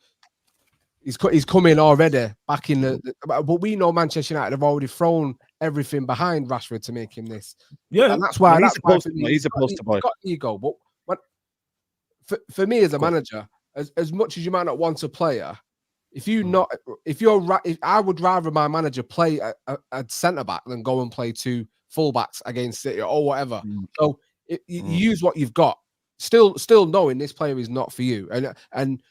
he's coming already back in the. But we know Manchester United have already thrown everything behind Rashford to make him this. Yeah, and that's why he's supposed to boy. He's got ego, but for me as a manager. As much as you might not want a player, I would rather my manager play a centre back than go and play 2 fullbacks against City or whatever. So you use what you've got, still knowing this player is not for you. And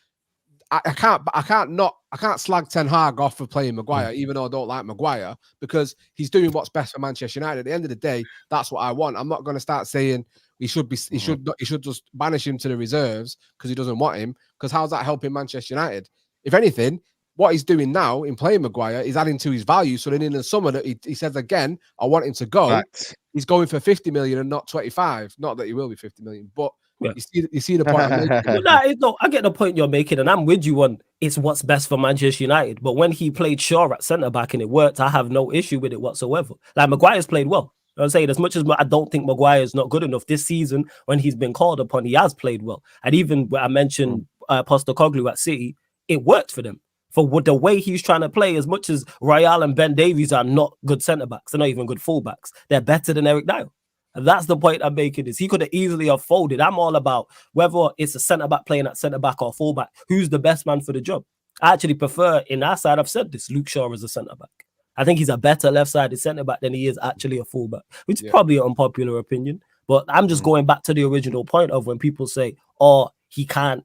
I can't slag Ten Hag off for playing Maguire, even though I don't like Maguire, because he's doing what's best for Manchester United. At the end of the day, that's what I want. I'm not going to start saying he should just banish him to the reserves because he doesn't want him. Because how's that helping Manchester United? if anything, what he's doing now in playing Maguire is adding to his value. So then in the summer that he says again, I want him to go. Facts. He's going for 50 million and not 25. Not that he will be 50 million, but Yeah. you see the point I'm making. No, I get the point you're making, and I'm with you on it's what's best for Manchester United. But when he played Shaw at centre back and it worked, I have no issue with it whatsoever. Like Maguire's played well. I'm saying as much as I don't think Maguire is not good enough this season, when he's been called upon, he has played well. And even when I mentioned Postecoglou at City, it worked for them. For the way he's trying to play, as much as Royale and Ben Davies are not good centre backs, they're not even good fullbacks. They're better than Eric Dyer. And that's the point I'm making. Is he could have easily have folded. I'm all about whether it's a centre back playing at centre back or fullback. Who's the best man for the job? I actually prefer, in our side, I've said this, Luke Shaw as a centre back. I think he's a better left-sided centre back than he is actually a fullback, which is probably an unpopular opinion. But I'm just going back to the original point of when people say, "Oh, you can't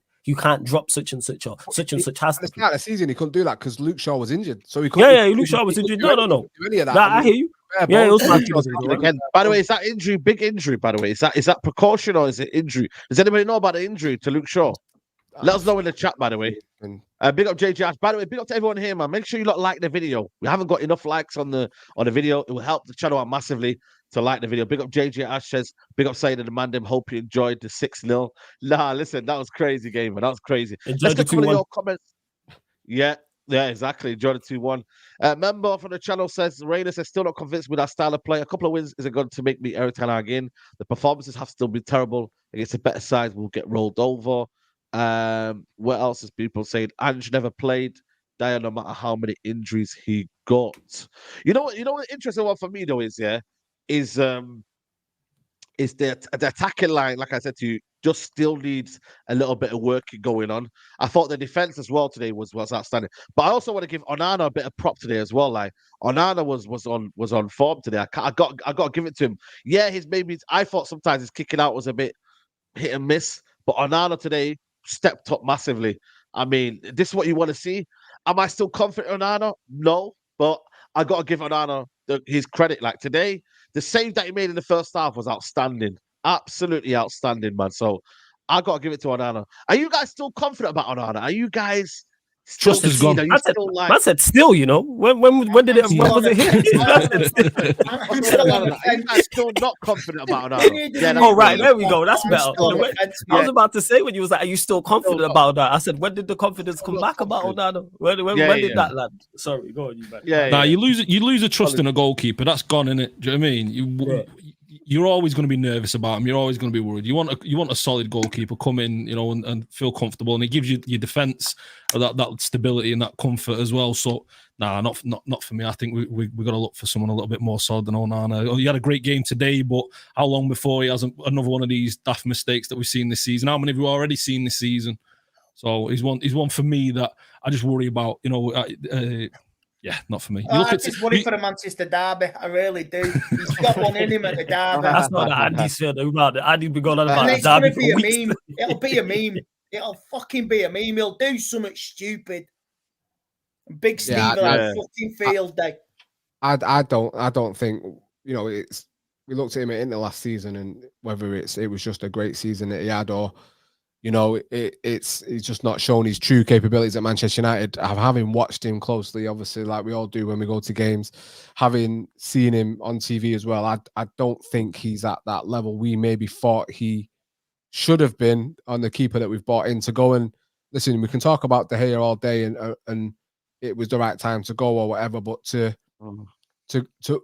drop such and such or such and such has to." At the start of the season, he couldn't do that because Luke Shaw was injured. So he couldn't. Yeah, Luke Shaw was injured. No. Do any of that. I hear you. Yeah, it was again. By the way, is that injury big injury? By the way, is that precaution or is it injury? Does anybody know about the injury to Luke Shaw? Let us know in the chat. By the way, big up JJ Ash. By the way, big up to everyone here, man. Make sure you like the video. We haven't got enough likes on the video. It will help the channel out massively to like the video. Big up JJ Ash says, big up Saeed and Amandem. Hope you enjoyed the 6-0. Nah, listen, that was crazy game, man. That was crazy. Let's get some of your comments. Yeah, exactly. Enjoyed the 2-1. Member from the channel says, Rainer says, still not convinced with our style of play. A couple of wins isn't going to make me Eric Ten Hag in. The performances have still been terrible. Against a better side, we'll get rolled over. What else is people saying? Ange never played Dyer, no matter how many injuries he got. You know what the interesting one for me though is the attacking line, like I said to you, just still needs a little bit of work going on. I thought the defense as well today was outstanding. But I also want to give Onana a bit of prop today as well. Like Onana was on form today. I got to give it to him. Yeah, I thought sometimes his kicking out was a bit hit and miss, but Onana today stepped up massively. I mean, this is what you want to see. Am I still confident in Onana? No, but I got to give Onana his credit. Like today, the save that he made in the first half was outstanding. Absolutely outstanding, man. So I got to give it to Onana. Are you guys still confident about Onana? Are you guys still Trust is gone. I said still, you know. When did it? When was it hit? Are you guys still not confident about Onana? Yeah, right. There we go. That's better. I was about to say when you was like, "Are you still confident about that?" I said, "When did the confidence come back about Onana? When did that land?" Sorry, go on, you man. Nah, you lose a trust in a goalkeeper. That's gone, innit? Do you know what I mean? You're always going to be nervous about him. You're always going to be worried. You want a solid goalkeeper come in, you know, and feel comfortable, and he gives you your defense that stability and that comfort as well. So, nah, not for me. I think we got to look for someone a little bit more solid than Onana. He had a great game today, but how long before he has another one of these daft mistakes that we've seen this season? How many have we already seen this season? So he's one for me that I just worry about. You know. Yeah, not for me. I just worry for the Manchester derby. I really do. He's got one in him at the derby. That's not that Andy's fair though. Andy's been going on about the derby for weeks. It'll be a meme. It'll fucking be a meme. He'll do something stupid. Big Steve will have fucking field day. I don't think, you know, we looked at him in the last season and whether it was just a great season that he had or, you know, he's just not shown his true capabilities at Manchester United. Having watched him closely, obviously, like we all do when we go to games, having seen him on TV as well, I don't think he's at that level we maybe thought he should have been on the keeper that we've bought in to go and listen. We can talk about De Gea all day and it was the right time to go or whatever, but to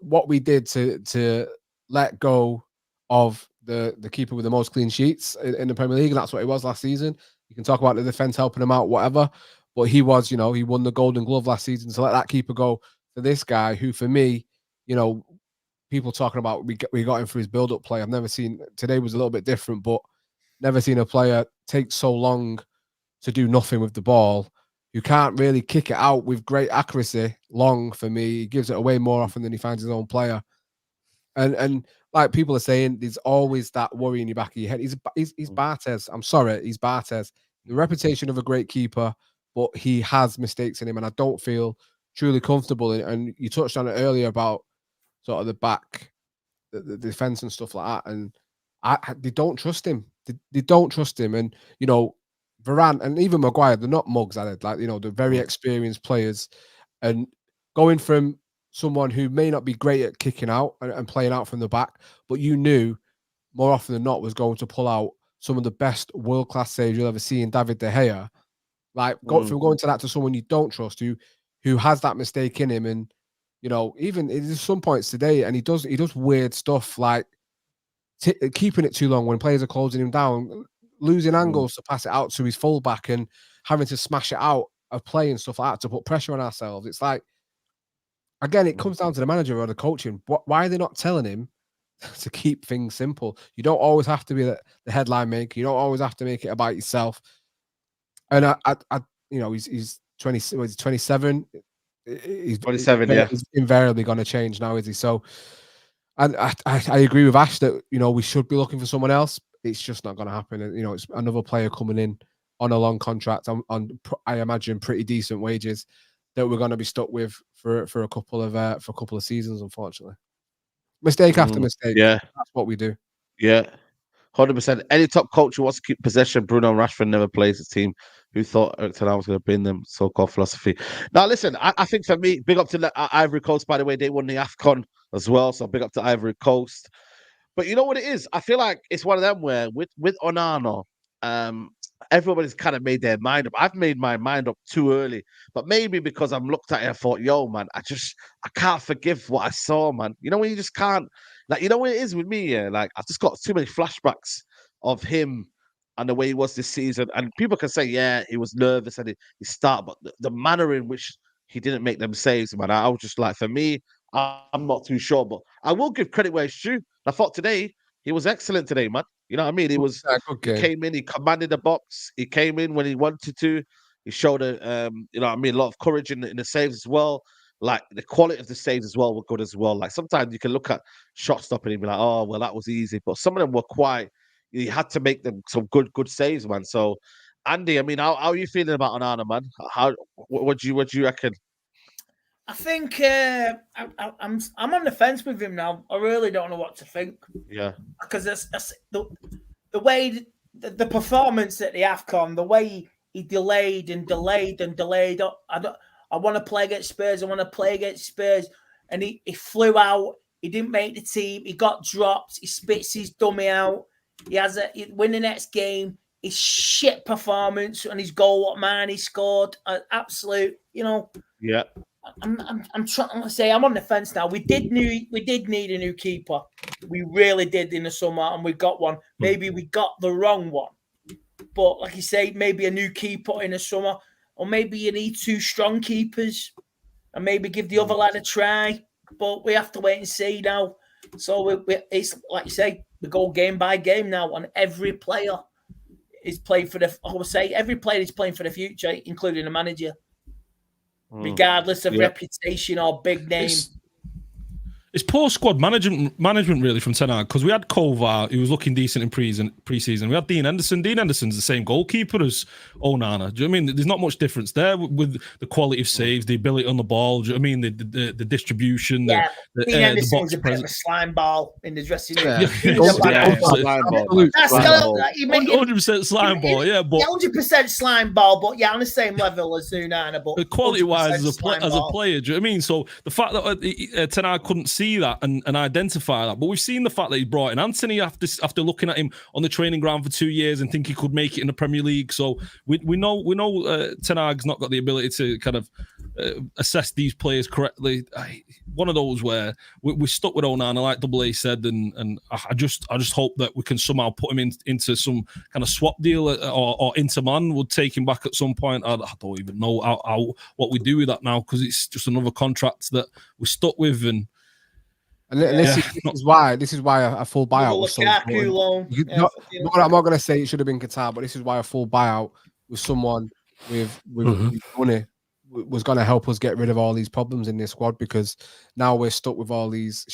what we did to let go of the keeper with the most clean sheets in the Premier League, and that's what he was last season. You can talk about the defense helping him out, whatever, but he was, you know, he won the Golden Glove last season. So let that keeper go to this guy who, for me, you know, people talking about we got him for his build-up play. I've never seen, today was a little bit different, but never seen a player take so long to do nothing with the ball. You can't really kick it out with great accuracy long for me. He gives it away more often than he finds his own player. And like people are saying, there's always that worry in your back of your head. He's Barthez. I'm sorry, he's Barthez. The reputation of a great keeper, but he has mistakes in him, and I don't feel truly comfortable. And you touched on it earlier about sort of the back, the defense and stuff like that. And they don't trust him. They don't trust him. And, you know, Varane and even Maguire, they're not mugs, are they? Like, you know, they're very experienced players. And going from someone who may not be great at kicking out and playing out from the back, but you knew more often than not was going to pull out some of the best world-class saves you'll ever see in David De Gea. Like, from going to that to someone you don't trust, who has that mistake in him. And, you know, even at some points today, and he does weird stuff like keeping it too long when players are closing him down, losing angles to pass it out to his fullback and having to smash it out of play and stuff like that to put pressure on ourselves. It's like, again, it comes down to the manager or the coaching. Why are they not telling him to keep things simple? You don't always have to be the headline maker. You don't always have to make it about yourself. And I you know, he's 27. He's 27, yeah. He's invariably going to change now, is he? So, and I agree with Ash that, you know, we should be looking for someone else. It's just not going to happen. And, you know, it's another player coming in on a long contract on I imagine pretty decent wages that we're going to be stuck with for a couple of seasons, unfortunately. Mistake after mistake. Yeah, that's what we do. Yeah, 100%. Any top coach who wants to keep possession, Bruno Rashford never plays his team. Who thought Eric Ten Hag was going to bring them so-called philosophy? Now, listen, I think for me, big up to Ivory Coast, by the way. They won the AFCON as well, so big up to Ivory Coast. But you know what it is? I feel like it's one of them where with Onana, everybody's kind of made their mind up. I've made my mind up too early, but maybe because I'm looked at it and thought, yo, man, I can't forgive what I saw, man. You know, when you just can't, like, you know what it is with me, yeah? Like, I've just got too many flashbacks of him and the way he was this season. And people can say, yeah, he was nervous and he started, but the manner in which he didn't make them saves, man, I was just like, for me, I'm not too sure, but I will give credit where it's due. I thought today, he was excellent today, man. You know what I mean? He came in, he commanded the box. He came in when he wanted to. He showed you know what I mean, a lot of courage in the saves as well. Like the quality of the saves as well were good as well. Like sometimes you can look at shot stopping and be like, oh, well, that was easy. But some of them were quite, you had to make them some good saves, man. So Andy, I mean, how are you feeling about Onana, man? What do you reckon? I think I'm on the fence with him now. I really don't know what to think. Yeah, because that's the way the performance at the AFCON, the way he delayed and delayed and delayed. I want to play against Spurs. I want to play against Spurs, and he flew out. He didn't make the team. He got dropped. He spits his dummy out. He win the next game. His shit performance and his goal, what man he scored, absolute. You know. Yeah. I'm trying to say I'm on the fence now. We did need a new keeper. We really did in the summer, and we got one. Maybe we got the wrong one. But like you say, maybe a new keeper in the summer, or maybe you need two strong keepers, and maybe give the other lad a try. But we have to wait and see now. So it's like you say, we go game by game now, and every player is playing for every player is playing for the future, including the manager. Regardless of reputation or big name. It's poor squad management really from Ten Hag, because we had Kovar, who was looking decent in pre-season. We had Dean Henderson. Dean Henderson's the same goalkeeper as Onana. Do you know what I mean? There's not much difference there with the quality of saves, the ability on the ball. Do you know what I mean? The distribution. Yeah, Dean Henderson was a bit of a slime ball in the dressing room. 100% slime ball, yeah. But 100% slime ball, but yeah, on the same level as Unana. But quality-wise, as a player, do you know what I mean? So the fact that Ten Hag couldn't see that and identify that, but we've seen the fact that he brought in Anthony after looking at him on the training ground for 2 years and think he could make it in the Premier League. So we know Ten Hag's not got the ability to kind of assess these players correctly. One of those where we're stuck with Onana, like Double A said, and I just hope that we can somehow put him into some kind of swap deal, or Interman would take him back at some point. I don't even know how what we do with that now, because it's just another contract that we're stuck with. And this is why a full buyout was so important. I'm not going to say it should have been Qatar, but this is why a full buyout with someone with money was going to help us get rid of all these problems in this squad, because now we're stuck with all these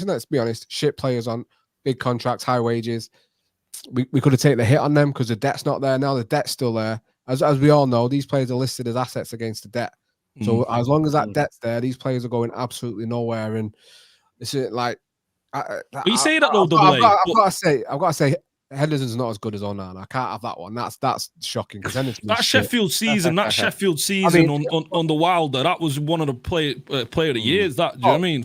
let's be honest, shit players on big contracts, high wages. We could have taken the hit on them because the debt's not there. Now the debt's still there. As we all know, these players are listed as assets against the debt. So as long as that debt's there, these players are going absolutely nowhere. And this is like, you say that though, Double A. I've got to say, Henderson's not as good as Onana. I can't have that one. That's shocking because Henderson. That Sheffield season, under Wilder, that was one of the player of the years. That, do you know what I mean?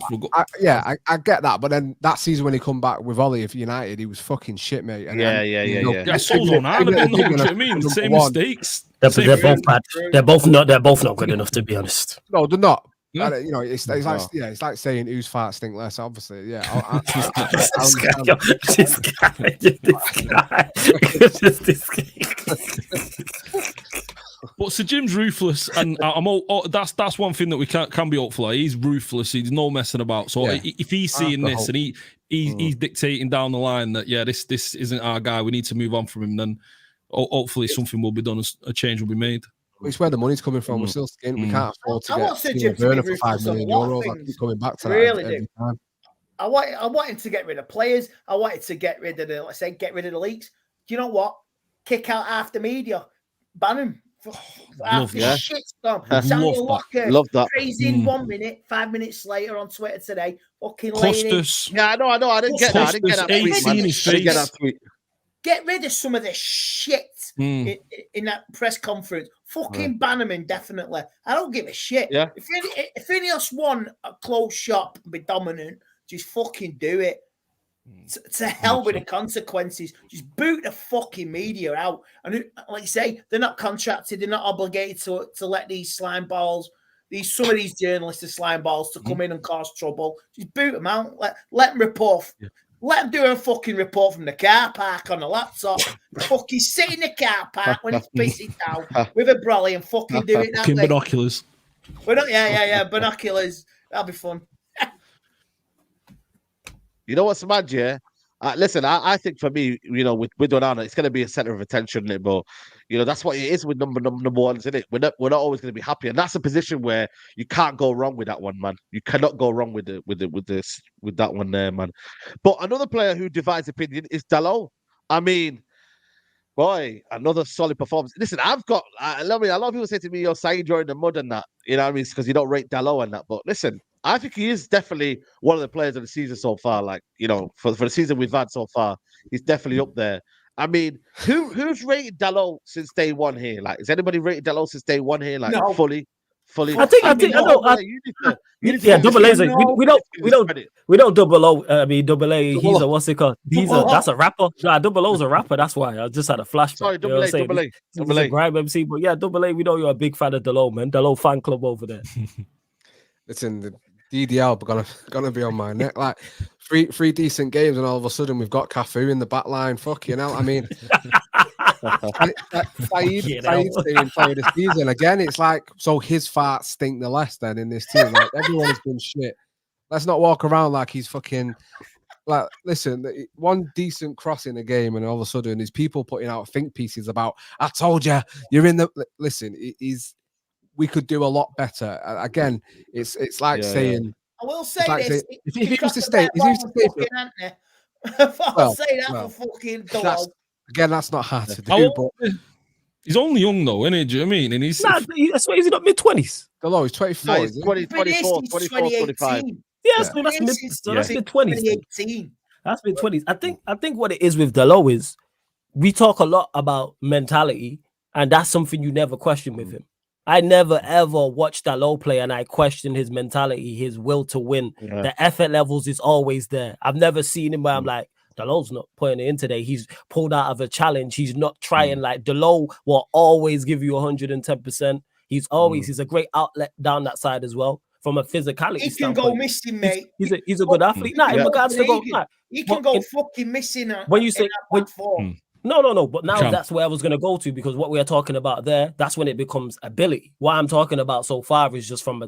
I get that, but then that season when he come back with Ollie for United, he was fucking shit, mate. And Yeah, so's Onana. Do you know what I mean? Same mistakes. They're both bad. They're both not good enough, to be honest. No, they're not. Yeah. It's like saying whose farts stink less. Obviously, yeah. But Sir Jim's ruthless, and that's one thing that we can be hopeful. He's ruthless. He's no messing about. So if he's seeing this and he's dictating down the line that this isn't our guy, we need to move on from him, then hopefully something will be done. A change will be made. It's where the money's coming from. We're still skint. We can't afford to get Werner for €5 million. I keep coming back to that every time. I want him to get rid of players. I wanted to get rid of get rid of the leaks. Do you know what? Kick out half the media. Ban him. Shitstorm. Samuel Walker. Love that. Praising 1 minute, 5 minutes later on Twitter today. Fucking Costas. Yeah, I know. I didn't get that. I didn't get that tweet. Get rid of some of this shit in that press conference. Fucking ban him indefinitely. I don't give a shit. Yeah. If Ineos won a close shop and be dominant, just fucking do it. To hell with the consequences. Just boot the fucking media out. And like you say, they're not contracted. They're not obligated to let these slime balls, some of these journalists are slime balls to come in and cause trouble. Just boot them out. Let them report. Yeah. Let him do a fucking report from the car park on the laptop. Fucking sit in the car park when it's pissing down with a brolly and fucking do it that way. Binoculars. Binoculars. That'll be fun. You know what's mad, yeah? Listen, I think for me, with Onana, it's going to be a center of attention, isn't it? But that's what it is with number ones, isn't it? We're not always going to be happy, and that's a position where you can't go wrong with that one, man. You cannot go wrong with that one there, man. But another player who divides opinion is Dalot. I mean, boy, another solid performance. Listen, I've got. A lot of people say to me, "You're saying you're in the mud and that," you know what I mean? Because you don't rate Dalot and that. But listen, I think he is definitely one of the players of the season so far. Like, for the season we've had so far, he's definitely up there. I mean, who's rated Dalot since day one here? Like, has anybody rated Dalot since day one here? Like, no. fully. I know. Yeah, double A's. We don't double O. I mean, double A. He's a what's it called? That's a rapper. Nah, double O's a rapper. That's why I just had a flashback. Sorry, double A. He's a grime MC, but yeah, double A. We know you're a big fan of Dalot, man. Dalot fan club over there. Listen, the DDL gonna be on my neck. Like three decent games, and all of a sudden we've got Cafu in the back line. Fucking hell. I mean, Saeed saying player of the season again. It's like, so his farts stink the less then in this team. Like, everyone's been shit. Let's not walk around like he's fucking. Like, listen, one decent cross in a game, and all of a sudden there's people putting out think pieces about, I told you, you're in the. Listen, we could do a lot better. Again, it's like saying. I will say this: if he was to stay, I'll say that for fucking Dalot. Again, that's not hard to do. But he's only young though, isn't he? Do you know what I mean? And he's I swear he's not mid-20s. Dalot, he's 24. No, he's 24, 25. Yeah, that's been 20s. That's been 20s. I think what it is with Dalot is we talk a lot about mentality, and that's something you never question with him. I never ever watched Dalot play and I question his mentality, his will to win. Yeah. The effort levels is always there. I've never seen him where I'm like, Dalot's not putting it in today. He's pulled out of a challenge. He's not trying. Like, Dalot will always give you 110%. He's a great outlet down that side as well. From a physicality he can go missing, mate. He's a good athlete. In regards to go, he can go fucking missing. When you say No. But now that's where I was going to go to, because what we are talking about there, that's when it becomes ability. What I'm talking about so far is just from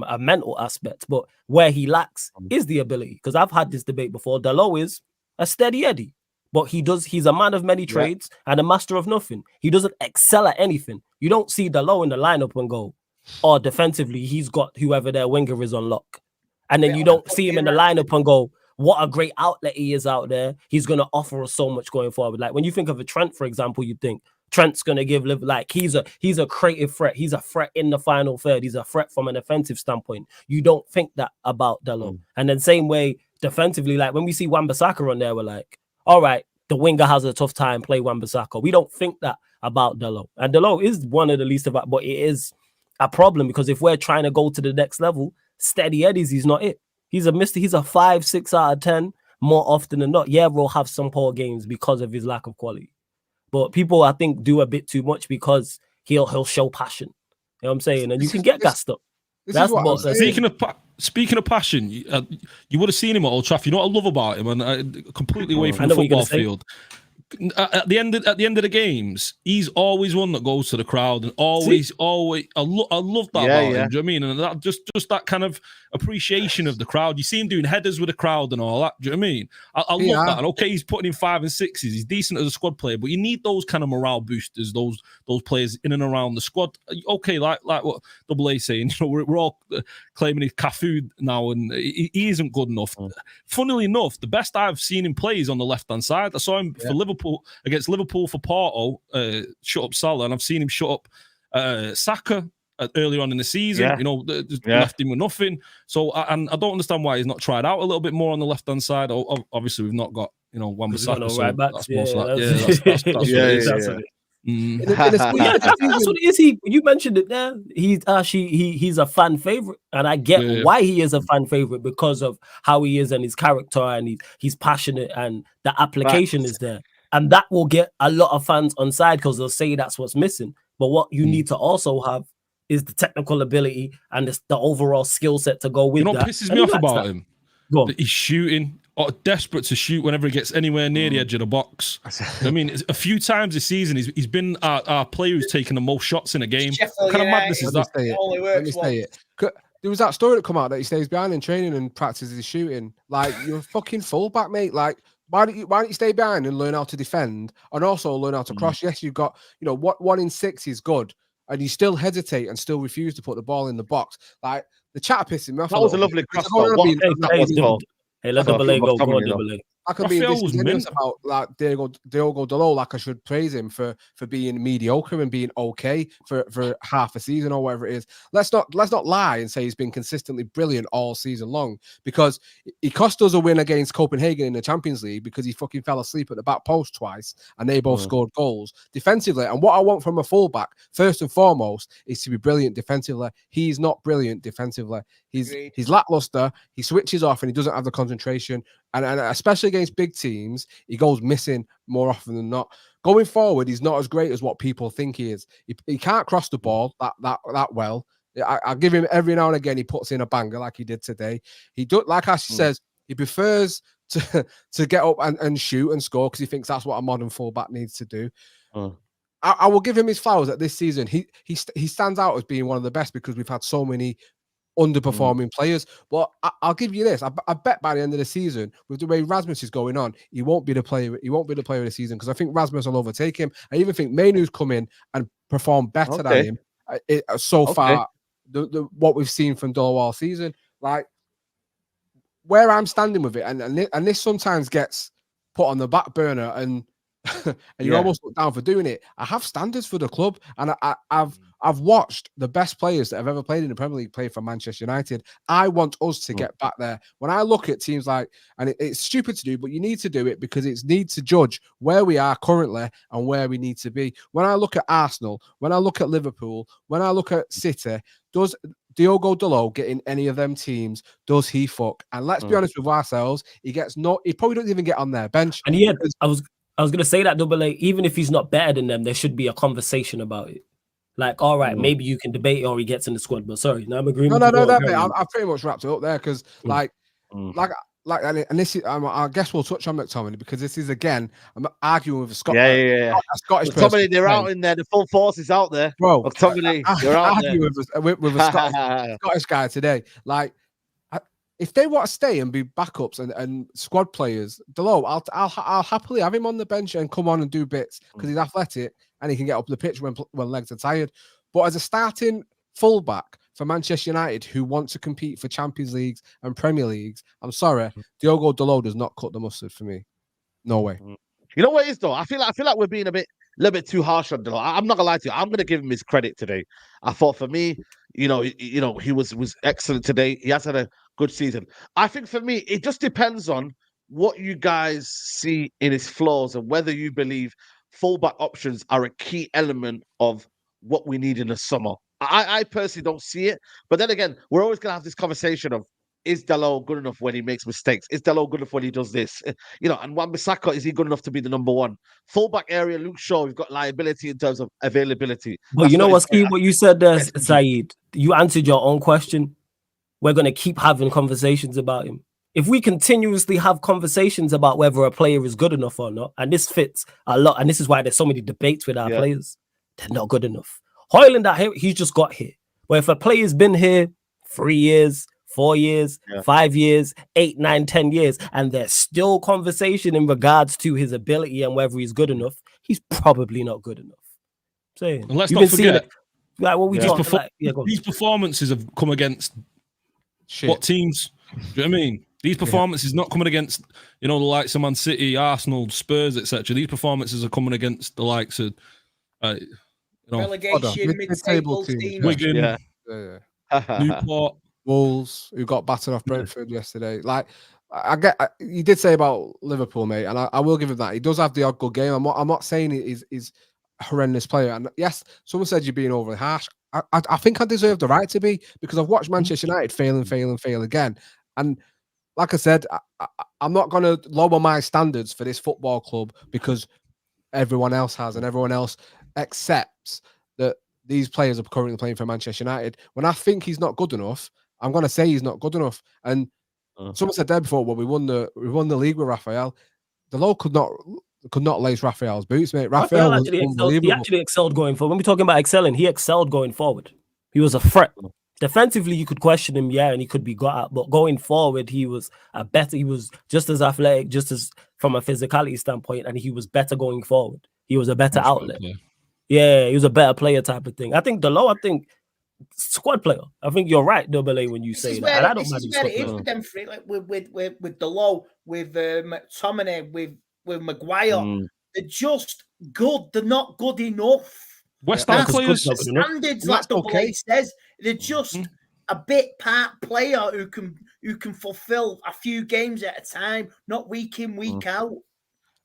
a mental aspect. But where he lacks is the ability. Because I've had this debate before. Dalot is a steady Eddie, but he's a man of many trades and a master of nothing. He doesn't excel at anything. You don't see Dalot in the lineup and go, or defensively, he's got whoever their winger is on lock. And then you don't see him in the lineup and go, what a great outlet he is out there. He's going to offer us so much going forward. Like, when you think of a Trent, for example, you think Trent's going to give, like, he's a creative threat. He's a threat in the final third. He's a threat from an offensive standpoint. You don't think that about Dalot. And then same way defensively, like when we see Wan-Bissaka on there, we're like, all right, the winger has a tough time play Wan-Bissaka. We don't think that about Dalot. And Dalot is one of the least of it, but it is a problem because if we're trying to go to the next level, steady Eddies, he's not it. He's a 5, 6 out of 10 more often than not. Yeah, we'll have some poor games because of his lack of quality. But people, I think, do a bit too much because he'll show passion. You know what I'm saying? And you can get gassed up. That's what Speaking of passion, you would have seen him at Old Trafford. You know what I love about him, and completely away from the football field. At the end of the games, he's always one that goes to the crowd, and always. I love that about him. Do you know what I mean? And that just that kind of appreciation of the crowd. You see him doing headers with the crowd and all that. Do you know what I mean? I love that. And okay, he's putting in 5 and 6s. He's decent as a squad player, but you need those kind of morale boosters. Those players in and around the squad. Okay, like what Double A saying. You know, we're all claiming he's Cafu now, and he isn't good enough. Funnily enough, the best I've seen him play is on the left hand side. I saw him for Liverpool against Liverpool for Porto, shut up Salah, and I've seen him shut up Saka earlier on in the season. You know, left him with nothing. So and I don't understand why he's not tried out a little bit more on the left hand side. Obviously, we've not got Wan-Bissaka. So right that's that's what it is. That's what it is. You mentioned it there. He's a fan favorite, and I get why he is a fan favorite because of how he is and his character, and he's passionate, and the application is there, and that will get a lot of fans on side because they'll say that's what's missing. But what you need to also have is the technical ability and the overall skill set to go with that. You know what pisses me off about him? That he's shooting. Or desperate to shoot whenever he gets anywhere near the edge of the box. I mean, a few times this season, he's been our player who's taken the most shots in a game. What kind of madness is that? Let me say it. There was that story that come out that he stays behind in training and practices his shooting. Like, you're a fucking fullback, mate. Like, why don't you stay behind and learn how to defend and also learn how to cross? Yes, you've got, what 1 in 6 is good, and you still hesitate and still refuse to put the ball in the box. Like, the chat pissing me off. That was a lovely cross. Hey, let Double A go. Go on, Double A. I can be disingenuous about like Diogo Dalot, like I should praise him for being mediocre and being okay for half a season or whatever it is. Let's not lie and say he's been consistently brilliant all season long, because he cost us a win against Copenhagen in the Champions League because he fucking fell asleep at the back post twice and they both scored goals defensively. And what I want from a fullback, first and foremost, is to be brilliant defensively. He's not brilliant defensively. He's lackluster. He switches off and he doesn't have the concentration. And especially against big teams, he goes missing more often than not. Going forward, he's not as great as what people think he is. He can't cross the ball that well. I give him every now and again. He puts in a banger like he did today. He do, like Ash says, he prefers to get up and shoot and score because he thinks that's what a modern fullback needs to do. I will give him his flowers that this season he stands out as being one of the best because we've had so many underperforming players. But I'll give you this: I bet by the end of the season, with the way Rasmus is going on, he won't be the player. He won't be the player of the season because I think Rasmus will overtake him. I even think Mainu's come in and performed better than him so far. What we've seen from Dalot all season, like where I'm standing with it, and this sometimes gets put on the back burner, and you're almost looked down for doing it. I have standards for the club, and I've watched the best players that have ever played in the Premier League play for Manchester United. I want us to get back there. When I look at teams like, and it's stupid to do, but you need to do it because it needs to judge where we are currently and where we need to be. When I look at Arsenal, when I look at Liverpool, when I look at City, does Diogo Dalot get in any of them teams? Does he fuck? And let's be honest with ourselves, he probably doesn't even get on their bench. And I was going to say that, Double A, even if he's not better than them, there should be a conversation about it. Like, all right, maybe you can debate it or he gets in the squad. But sorry, no, I'm agreeing. No, mate, I've pretty much wrapped it up there because, and this is, I guess we'll touch on McTominay because this is again, I'm arguing with a Scottish. A Scottish McTominay, they're out in there. The full force is out there, bro. McTominay, you're out there. With a Scottish guy today, like. If they want to stay and be backups and squad players, Dalot, I'll happily have him on the bench and come on and do bits because he's athletic and he can get up the pitch when legs are tired. But as a starting fullback for Manchester United who want to compete for Champions Leagues and Premier Leagues, I'm sorry, Diogo Dalot does not cut the mustard for me. No way. You know what it is though? I feel like we're being a little bit too harsh on Dalot. I'm not gonna lie to you. I'm gonna give him his credit today. I thought for me, he was excellent today. He has had a good season. I think for me, it just depends on what you guys see in his flaws and whether you believe fullback options are a key element of what we need in the summer. I personally don't see it, but then again, we're always going to have this conversation of, is Dalot good enough when he makes mistakes? Is Dalot good enough when he does this? You know, and Wan-Bissaka, is he good enough to be the number one? Fullback area, Luke Shaw, we've got liability in terms of availability. But That's you know not what's his- key? What you said there, Yes, Saeed. You answered your own question. We're going to keep having conversations about him. If we continuously have conversations about whether a player is good enough or not, and this fits a lot, and this is why there's so many debates with our players, they're not good enough. Hojlund, he's just got here. But if a player's been here 3 years, 4 years, 5 years, 8, 9, 10 years, and there's still conversation in regards to his ability and whether he's good enough, he's probably not good enough. Saying, and let's not forget, like what we talked about. These performances have come against what teams? Do you know what I mean? These performances not coming against, you know, the likes of Man City, Arsenal, Spurs, etc. These performances are coming against the likes of, you know, relegation, mid-table teams. Wigan, Newport, Wolves, who got battered off Brentford yesterday. Like, you did say about Liverpool, mate, and I will give him that. He does have the odd good game. I'm not saying he's a horrendous player. And yes, someone said you're being overly harsh. I think I deserve the right to be, because I've watched Manchester United fail again. And like I said, I'm not going to lower my standards for this football club because everyone else has, and everyone else accepts that these players are currently playing for Manchester United. When I think he's not good enough, I'm going to say he's not good enough. And someone said there before, well, we won the league with Raphael. Dalot could not lace Raphael's boots, mate. Raphael was unbelievable. He actually excelled going forward. When we're talking about excelling, he excelled going forward. He was a threat. Defensively, you could question him, and he could be got at. But going forward, he was he was just as athletic, just as from a physicality standpoint, and he was better going forward. He was a better outlet. Yeah, he was a better player type of thing. I think Dalot, squad player. I think you're right, Double A, when you say that. And I don't mind it is with them three, like with Dalot, with McTominay, with Maguire. They're just good. They're not good enough. West Ham players standards, like Double A says. They're just a bit part player who can fulfill a few games at a time, not week in, week out.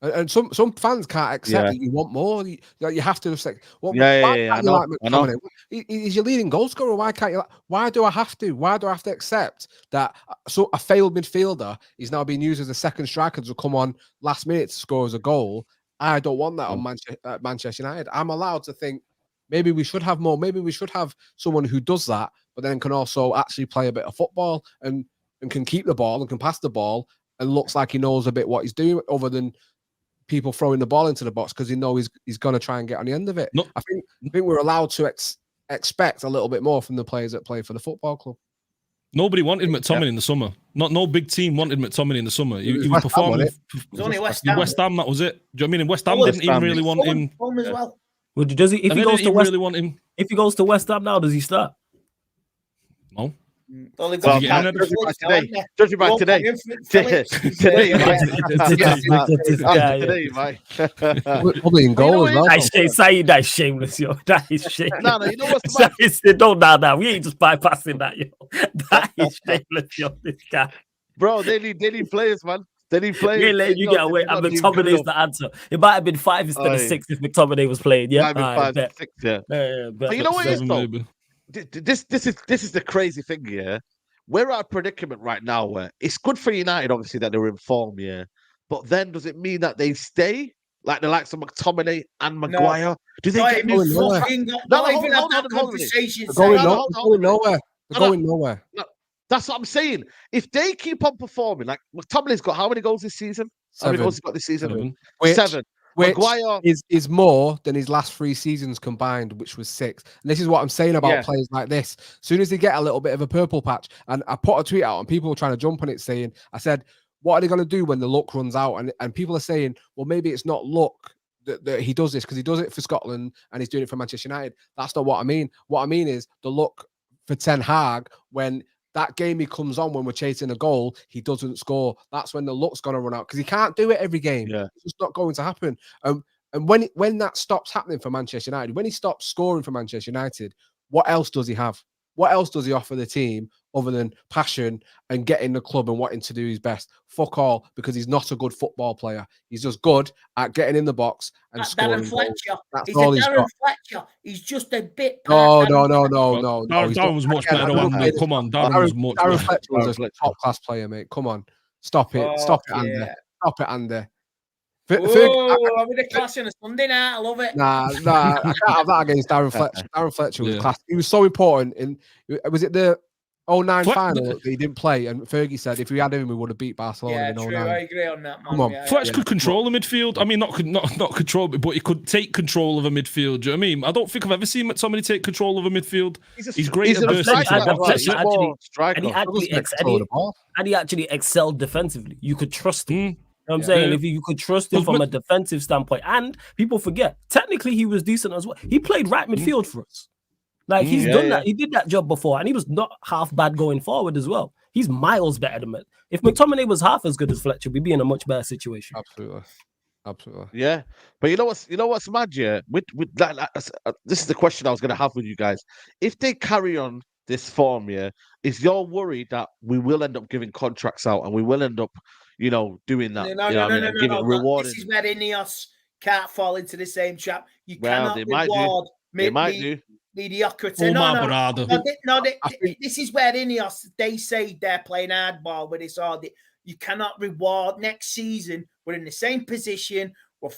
And some fans can't accept that you want more. You have to say, well, I know. He's your leading goal scorer. Why can't you? Why do I have to? Why do I have to accept that? So a failed midfielder is now being used as a second striker to come on last minute to score as a goal. I don't want that on Manchester United. I'm allowed to think maybe we should have more. Maybe we should have someone who does that, but then can also actually play a bit of football and can keep the ball and can pass the ball and looks like he knows a bit what he's doing, other than people throwing the ball into the box because he knows he's going to try and get on the end of it. No. I think we're allowed to expect a little bit more from the players that play for the football club. Nobody wanted McTominay in the summer. No big team wanted McTominay in the summer. He was performing. It was only West Ham. West Ham, that was it. Do you know what I mean? And West Ham didn't even really want him. As well. Well, does he? If he goes to West, really want him. If he goes to West Ham now, does he start? No. Judging by today, probably in goal as well. That's shameless, yo. That is shameless. No, you know what's don't now. We ain't just bypassing that, yo. That is shameless, yo. This guy, bro. They need players, man. They need players. They let you get away. And McTominay's the answer. It might have been 5 instead of 6 if McTominay was playing. Yeah, might have been 5, 6. Yeah. But you know what it is though? This is the crazy thing, yeah. We're at a predicament right now where it's good for United, obviously, that they're in form, yeah. But then does it mean that they stay? Like the likes of McTominay and Maguire? No. Do they get going nowhere? Going nowhere. That's what I'm saying. If they keep on performing, like McTominay's got how many goals this season? 7. How many goals he got this season? 7. Which Maguire is more than his last 3 seasons combined, which was 6. And this is what I'm saying about players like this. As soon as they get a little bit of a purple patch, and I put a tweet out and people were trying to jump on it saying, I said, what are they going to do when the luck runs out? And people are saying, well, maybe it's not luck that he does this because he does it for Scotland and he's doing it for Manchester United. That's not what I mean. What I mean is the luck for Ten Hag when that game he comes on when we're chasing a goal, he doesn't score. That's when the luck's going to run out because he can't do it every game. Yeah. It's just not going to happen. And when that stops happening for Manchester United, when he stops scoring for Manchester United, what else does he have? What else does he offer the team other than passion and getting the club and wanting to do his best? Fuck all, because he's not a good football player. He's just good at getting in the box and scoring Darren goals. Fletcher. That's He's all a he's Darren got. Fletcher. He's just a bit. No. Darren was much better than one. Come on, Darren was much Darren better. Fletcher was a top class player, mate. Come on, stop it, Andy. Stop it, Andy. Oh, I'm in a class on a Sunday night. I love it. Nah, I can't have that against Darren Fletcher. Darren Fletcher was class. He was so important. Was it the 09 final that he didn't play? And Fergie said if we had him, we would have beat Barcelona in 09. True. I agree on that, man. Come on. Fletcher could control the midfield. I mean, not control it, but he could take control of a midfield. Do you know what I mean? I don't think I've ever seen McTominay take control of a midfield. He's great at bursting. And he actually excelled defensively. You could trust him. You know what I'm saying? If you could trust him from a defensive standpoint, and people forget, technically he was decent as well. He played right midfield for us. Like he's done that. He did that job before, and he was not half bad going forward as well. He's miles better than it. If McTominay was half as good as Fletcher, we'd be in a much better situation. Absolutely. Yeah, but you know what's mad? Yeah, with that, this is the question I was going to have with you guys. If they carry on this form, is you're worried that we will end up giving contracts out and we will end up, doing that? No. Rewarding. This is where Ineos can't fall into the same trap. You cannot reward mediocrity. This is where Ineos, they say they're playing hardball with this all. You cannot reward next season. We're in the same position. We're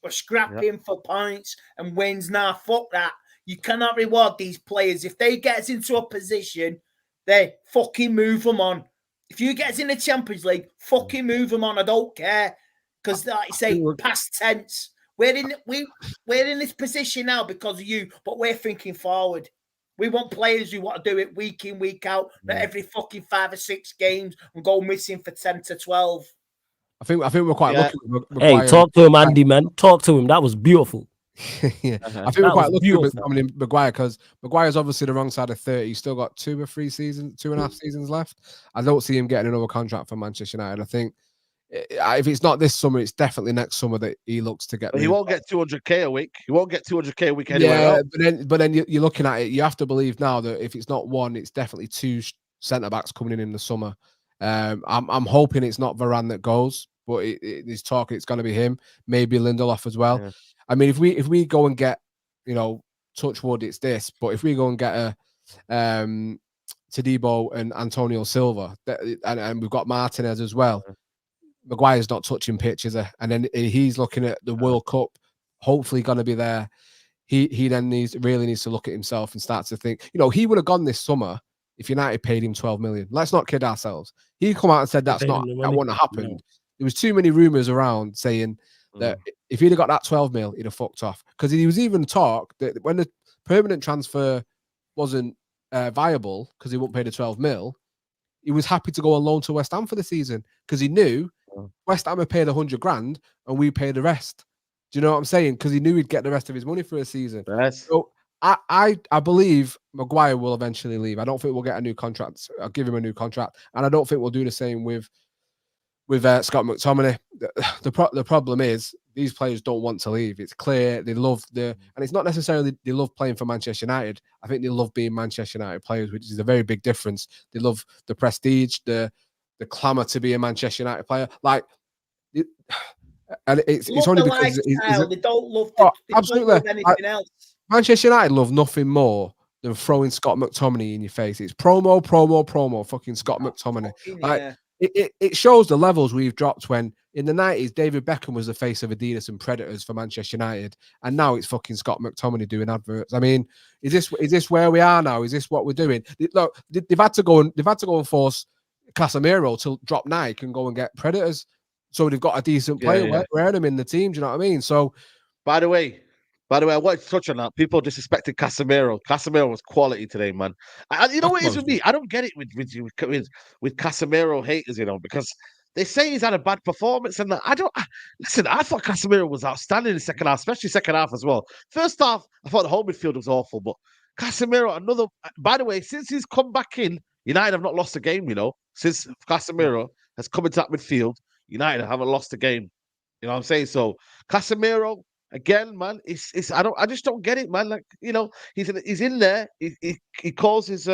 scrapping for points and wins now. Fuck that. You cannot reward these players. If they get us into a position, they fucking move them on. If you get us in the Champions League, fucking move them on. I don't care. Because, like I say, past tense. We're in this position now because of you, but we're thinking forward. We want players who want to do it week in, week out, not every fucking 5 or 6 games and go missing for 10 to 12. I think we're quite lucky. Hey, talk to him, Andy, man. Talk to him. That was beautiful. I think we're quite lucky with Maguire because Maguire's obviously the wrong side of 30. He's still got 2.5 seasons left. I don't see him getting another contract for Manchester United. I think if it's not this summer, it's definitely next summer that he looks to get. But he won't get 200k a week. He won't get 200k a week anyway. Yeah, but then you're looking at it. You have to believe now that if it's not one, it's definitely 2 centre backs coming in the summer. I'm hoping it's not Varane that goes, but it's talk it's going to be him. Maybe Lindelof as well. Yeah. I mean, if we go and get, touch wood, it's this. But if we go and get a Todibo and Antonio Silva, and we've got Martinez as well. Maguire's not touching pitch, is he? And then he's looking at the World Cup, hopefully going to be there. He then really needs to look at himself and start to think. He would have gone this summer if United paid him 12 million. Let's not kid ourselves. He come out and said that wouldn't have happened. No. There was too many rumours around saying that if he'd have got that 12 mil, he'd have fucked off. Because he was even talk that when the permanent transfer wasn't viable because he wouldn't pay the 12 mil, he was happy to go on loan to West Ham for the season because he knew West Ham had paid 100 grand and we paid the rest. Do you know what I'm saying? Because he knew he'd get the rest of his money for a season. Yes. So I believe Maguire will eventually leave. I don't think we'll get a new contract. I'll give him a new contract, and I don't think we'll do the same with Scott McTominay. The problem is these players don't want to leave. It's clear they love and it's not necessarily they love playing for Manchester United. I think they love being Manchester United players, which is a very big difference. They love the prestige, the clamour to be a Manchester United player. And it's only because they don't love anything else. Manchester United love nothing more than throwing Scott McTominay in your face. It's promo, fucking Scott McTominay. It shows the levels we've dropped when in the 90s, David Beckham was the face of Adidas and Predators for Manchester United. And now it's fucking Scott McTominay doing adverts. I mean, is this where we are now? Is this what we're doing? Look, they've had to go and force Casemiro to drop Nike and go and get Predators. So they've got a decent player wearing them in the team. Do you know what I mean? So, by the way, I wanted to touch on that. People disrespected Casemiro. Casemiro was quality today, man. You know what it is with me? I don't get it with Casemiro haters, because they say he's had a bad performance, and listen. I thought Casemiro was outstanding in the second half, especially second half as well. First half, I thought the whole midfield was awful, but Casemiro, by the way, since he's come back in, United have not lost a game. Since Casemiro has come into that midfield, United haven't lost a game. You know what I'm saying? So Casemiro, Again, man, it's I just don't get it, man. Like, he's in there. He calls his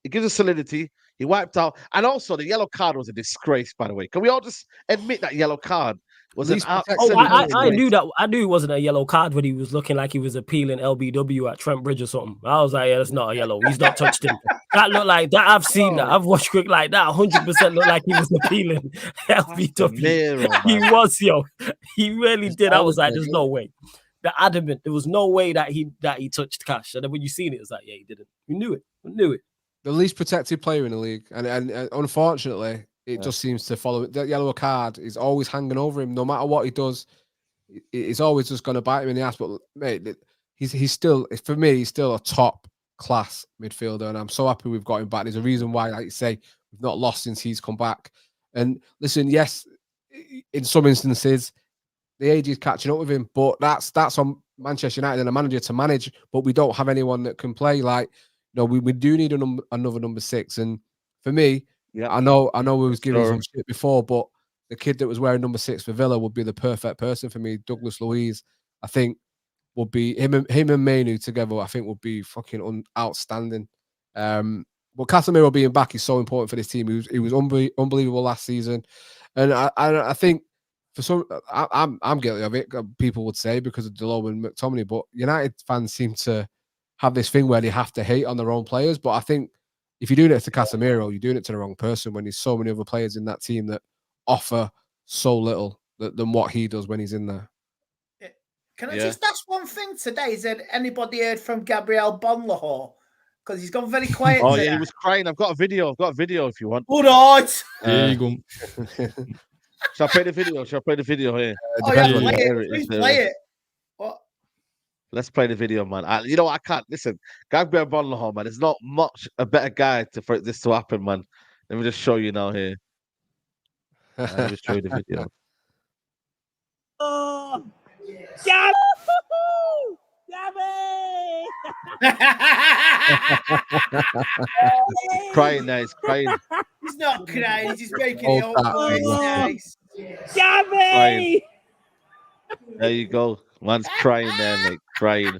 he gives us solidity. He wiped out, and also the yellow card was a disgrace. By the way, can we all just admit that yellow card was an Least protected Oh, absolute player. I disgrace? knew that. I knew it wasn't a yellow card when he was looking like he was appealing LBW at Trent Bridge or something. I was like, yeah, that's not a yellow. He's not touched him. That looked like that. I've seen that. I've watched quick like that. 100% looked like he was appealing LBW. Miro, He man. was, yo. He really He's did. I was always like, there, there's yeah. no way. The adamant. There was no way that he touched Cash. And then when you seen it, it was like, yeah, he didn't. We knew it. We knew it. The least protected player in the league, and unfortunately, it Yeah. just seems to follow. That yellow card is always hanging over him, no matter what he does. It's always just going to bite him in the ass. But mate, he's still, for me, he's still a top class midfielder, and I'm so happy we've got him back. There's a reason why, like you say, we've not lost since he's come back. And listen, yes, in some instances, the age is catching up with him, but that's on Manchester United and a manager to manage. But we don't have anyone that can play. Like, we do need another number 6. And for me, Yeah. I know we was giving Sure. some shit before, but the kid that was wearing number 6 for Villa would be the perfect person for me. Douglas Luiz, I think, would be him and Manu together. I think would be fucking outstanding. But Casemiro being back is so important for this team. He was unbelievable last season, and I think for some, I'm guilty of it. People would say because of Delors and McTominay, but United fans seem to have this thing where they have to hate on their own players. But I think if you're doing it to Casemiro, you're doing it to the wrong person. When there's so many other players in that team that offer so little than what he does when he's in there. Can I just ask one thing today? Has anybody heard from Gabriel Bonlahor? Because he's gone very quiet. Oh today. yeah, he was crying. I've got a video if you want. All right. There you go. Shall I play the video? Shall I play the video here? Oh yeah, Depends on play your it. area, Please there play is. it. What? Let's play the video, man. I can't listen. Gabriel Bonlahor, man. There's not much a better guy for this to happen, man. Let me just show you now here. Let me just show you the video. Oh, Crying now, he's crying. He's not crying. He's just making Oh, it up. that- It's nice. Crying. There you go. Man's crying there, mate. Crying.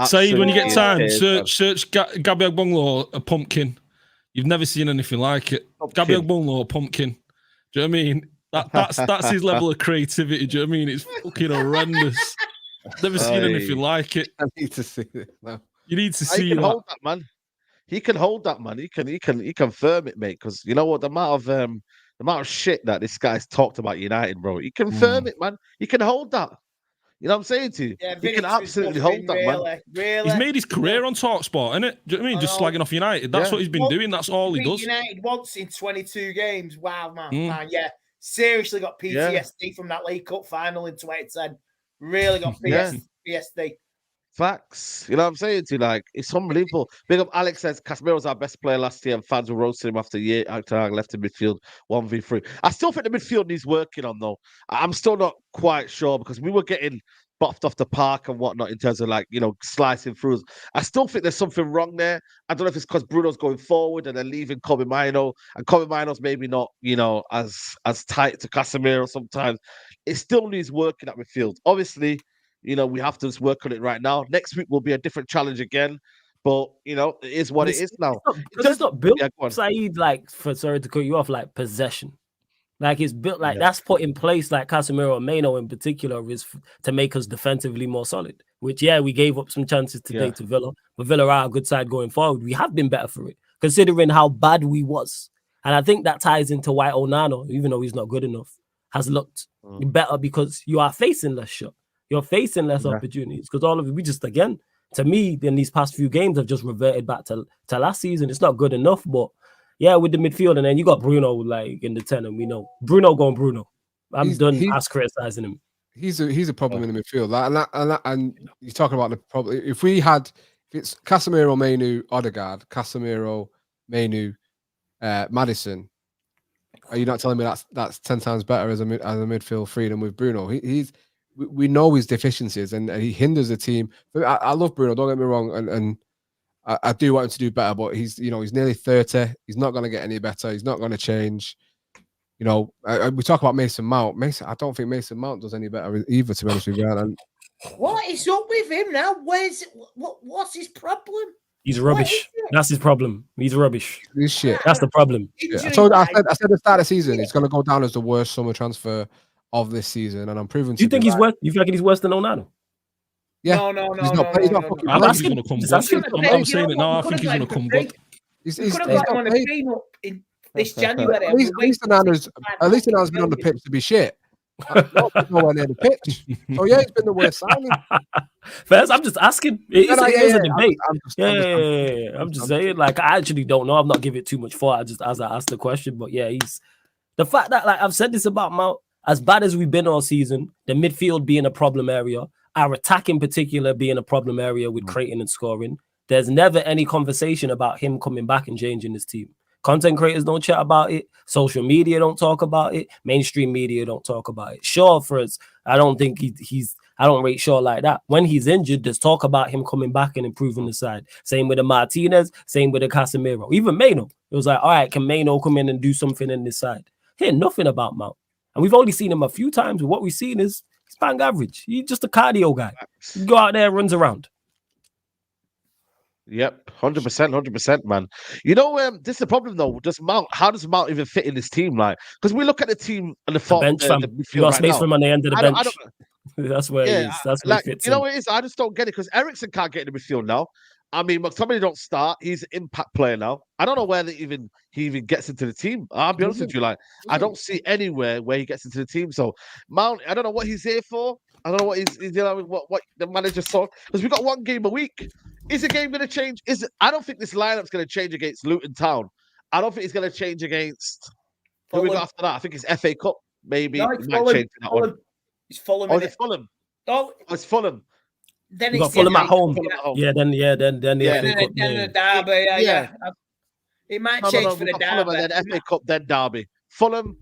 Said when you get time, Absolutely search Gabriel Bonlahor a pumpkin. You've never seen anything like it. Pumpkin. Gabriel Bonlahor a pumpkin. Do you know what I mean? That's his level of creativity. Do you know what I mean? It's fucking horrendous. Never seen anything like it. I need to see this now. You need to He see can that. hold that, man. He can hold that, man. He can firm it, mate. Because you know what, the amount of shit that this guy's talked about United, bro. He can firm it, man. He can hold that. You know what I'm saying to you? Yeah, He can Vinicius absolutely nothing, hold that, man. Really. He's made his career on TalkSport, innit? Do you know what I mean? Just know. slagging off United. That's Yeah. what he's been doing. That's all he Beat does. United once in 22 games. Wow, man. Yeah. Seriously got PTSD from that League Cup final in 2010. Really got PTSD. Facts. You know what I'm saying to you? Like, it's unbelievable. Big up Alex says Casemiro's our best player last year, and fans were roasting him after I left in midfield 1v3. I still think the midfield needs working on, though. I'm still not quite sure because we were getting buffed off the park and whatnot in terms of slicing through. I still think there's something wrong there. I don't know if it's because Bruno's going forward and then leaving Kobe Mino, and Kobe Mino's maybe not, as tight to Casemiro sometimes. It still needs working at midfield. Obviously, we have to just work on it right now. Next week will be a different challenge again, but it is what it is now. It's not built, Yeah, go on. Saeed, sorry to cut you off, like possession. Like it's built like Yeah. that's put in place, like Casemiro and Mano in particular, is to make us defensively more solid. Which, we gave up some chances today to Villa, but Villa are a good side going forward. We have been better for it, considering how bad we was. And I think that ties into why Onana, even though he's not good enough, has looked better because you are facing less shot. You're facing less opportunities because all of it, we just, again, to me, in these past few games, have just reverted back to last season. It's not good enough, but with the midfield, and then you got Bruno in the 10, and we know Bruno going Bruno. I'm done criticizing him. He's a problem in the midfield. And you're talking about the problem. If it's Casemiro, Manu, Odegaard, Casemiro, Manu, Maddison, are you not telling me that's 10 times better as a midfield three than with Bruno? We know his deficiencies and he hinders the team. I love Bruno, don't get me wrong, and I do want him to do better, but he's nearly 30. He's not going to get any better. He's not going to change. You know, we talk about Mason Mount. I don't think Mason Mount does any better either, to be honest with you. And what is up with him now? What's his problem? He's rubbish. That's his problem. He's rubbish. This shit. That's the problem. Yeah. I said at the start of the season, he's going to go down as the worst summer transfer of this season, and I'm proving. Do you think he's worse? You feel like he's worse than Onana? Yeah. No. I think he's going to come good. I'm saying it now. I think he's going to come good. He's could have got him on a prenup in this January. At least Onana's been on the pitch to be shit. Nowhere near the pitch. So yeah, it's been the worst signing. First, I'm just asking. It is a debate. I'm just saying. Like, I actually don't know. I've not given it too much thought. As I asked the question, but yeah, he's the fact that, like, I've said this about Mount. As bad as we've been all season, the midfield being a problem area, our attack in particular being a problem area with creating and scoring. There's never any conversation about him coming back and changing his team. Content creators don't chat about it. Social media don't talk about it. Mainstream media don't talk about it. Shaw, for us, I don't think I don't rate Shaw like that. When he's injured, there's talk about him coming back and improving the side. Same with the Martinez, same with the Casemiro. Even Maino. It was like, all right, can Maino come in and do something in this side? Hear nothing about Mount. And we've only seen him a few times. What we've seen is he's bang average. He's just a cardio guy. He go out there, runs around. Yep, 100%, man. You know, this is the problem though. How does Mount even fit in this team? Like, because we look at the team and the bench, you got space for him on the end of the bench. That's where he is. That's where he fits. You know what it is? I just don't get it because Eriksen can't get in the midfield now. I mean, McTominay don't start. He's an impact player now. I don't know where he even gets into the team. I'll be honest with you. Like, I don't see anywhere where he gets into the team. So Mount, I don't know what he's here for. I don't know what he's what the manager saw, because we got one game a week. Is the game going to change? I don't think this lineup's going to change against Luton Town. I don't think it's going to change against who we got after that. I think it's FA Cup. Maybe no, it might change that one. It's Fulham. Oh, it's Fulham. Oh, it's Fulham. Then it's Fulham at home. Yeah, then the Derby. Yeah. It might change for the Derby. Fulham and then FA Cup, then Derby. Fulham,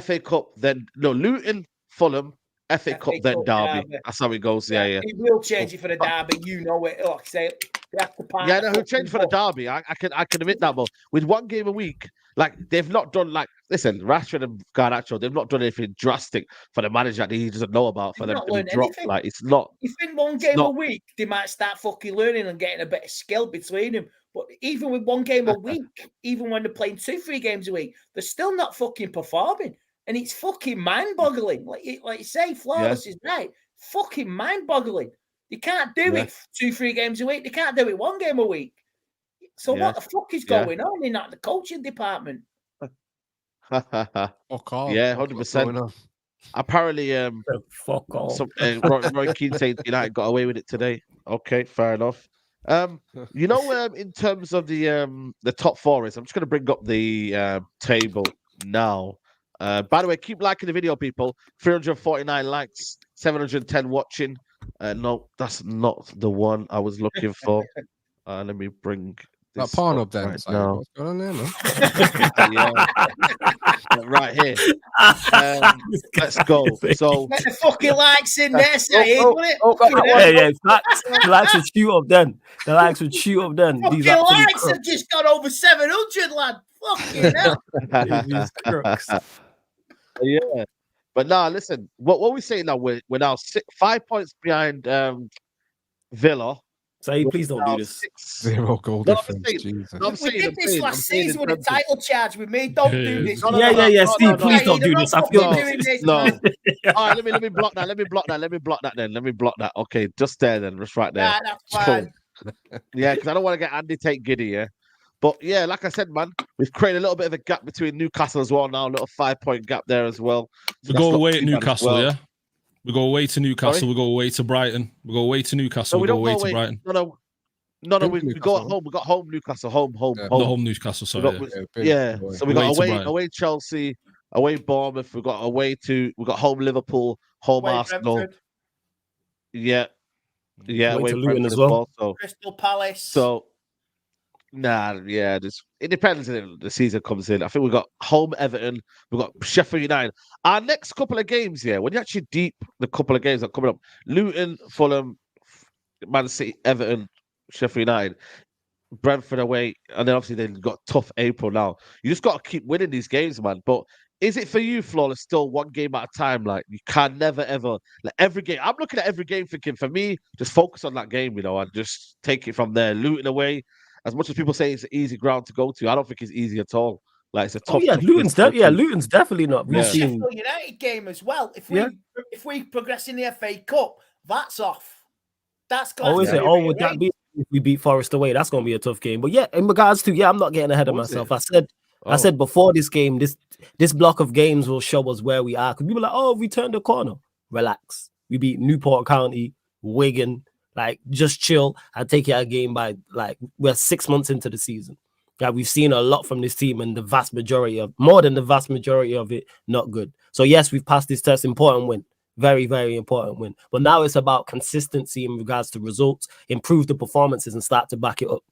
FA Cup, then Luton, Fulham, FA Cup, then Derby. That's how it goes. Yeah. It will change it for the Derby. You know it. Like I say, who changed for the Derby? I can admit that, but with one game a week, like they've not done listen, Rashford and Garnacho, they've not done anything drastic for the manager that he doesn't know about for them to be dropped. Anything. Like, it's not. If in one game a week, they might start fucking learning and getting a bit of skill between them. But even with one game a week, even when they're playing 2-3 games a week, they're still not fucking performing. And it's fucking mind-boggling. Like you say, Flawless is right. Fucking mind-boggling. They can't do it 2-3 games a week. They can't do it one game a week. So what the fuck is going on in the coaching department? Fuck off. Yeah, 100%. Apparently, fuck off. Roy Keane saying United got away with it today. Okay, fair enough. You know, in terms of the top four, I'm just going to bring up the table now. By the way, keep liking the video, people. 349 likes, 710 watching. No, that's not the one I was looking for. Let me bring that porn up then. Right now. What's going on there, man? Right here. Let's go. So get the fucking likes in there, Saeed. The likes would shoot up then. The likes would shoot up then. These likes have just got over 700, lad. Fucking hell. Yeah. But now, listen, what we say now, we're now 5 points behind Villa. Say, please don't do this. 0 goal difference. We did this last season with a title charge with me. Don't do this. Yeah, Steve, please don't do this. I feel this. No. All right, let me block that. Let me block that. Okay, just there then. Just right there. Nah, that's fine. Cool. Yeah, because I don't want to get Andy take giddy, yeah. But yeah, like I said, man, we've created a little bit of a gap between Newcastle as well now, a little 5-point gap there as well. So we go away at Newcastle, yeah? We go away to Newcastle, Sorry? We go away to Brighton. We go away to Newcastle, we go away to Brighton. No, we go at home. We got home Newcastle, home. Home Newcastle, sorry. So we got away Chelsea, away Bournemouth, we got home Liverpool, home Arsenal. Brentford. Yeah, away to Luton as well. So Crystal Palace. So it depends if the season comes in. I think we've got home Everton, we've got Sheffield United. Our next couple of games, when you actually deep the couple of games that are coming up, Luton, Fulham, Man City, Everton, Sheffield United, Brentford away, and then obviously they've got tough April now. You just got to keep winning these games, man. But Is it for you, Flawless, still one game at a time? Like, you can never, ever, like, every game. I'm looking at every game thinking, for me, just focus on that game, and just take it from there, Luton away. As much as people say it's an easy ground to go to, I don't think it's easy at all. Like, it's a tough, tough Luton's definitely not. We've seen Sheffield United game as well. If we progress in the FA Cup, that's off. That's would that be if we beat Forest away? That's going to be a tough game. But yeah, in regards to I'm not getting ahead of myself. I said before this game, this block of games will show us where we are. Because people are like, we turned the corner. Relax. We beat Newport County, Wigan. Like, just chill and take it a game by, like, we're 6 months into the season. Like, we've seen a lot from this team, and more than the vast majority of it, not good. So yes, we've passed this test. Important win. Very, very important win. But now it's about consistency in regards to results, improve the performances and start to back it up.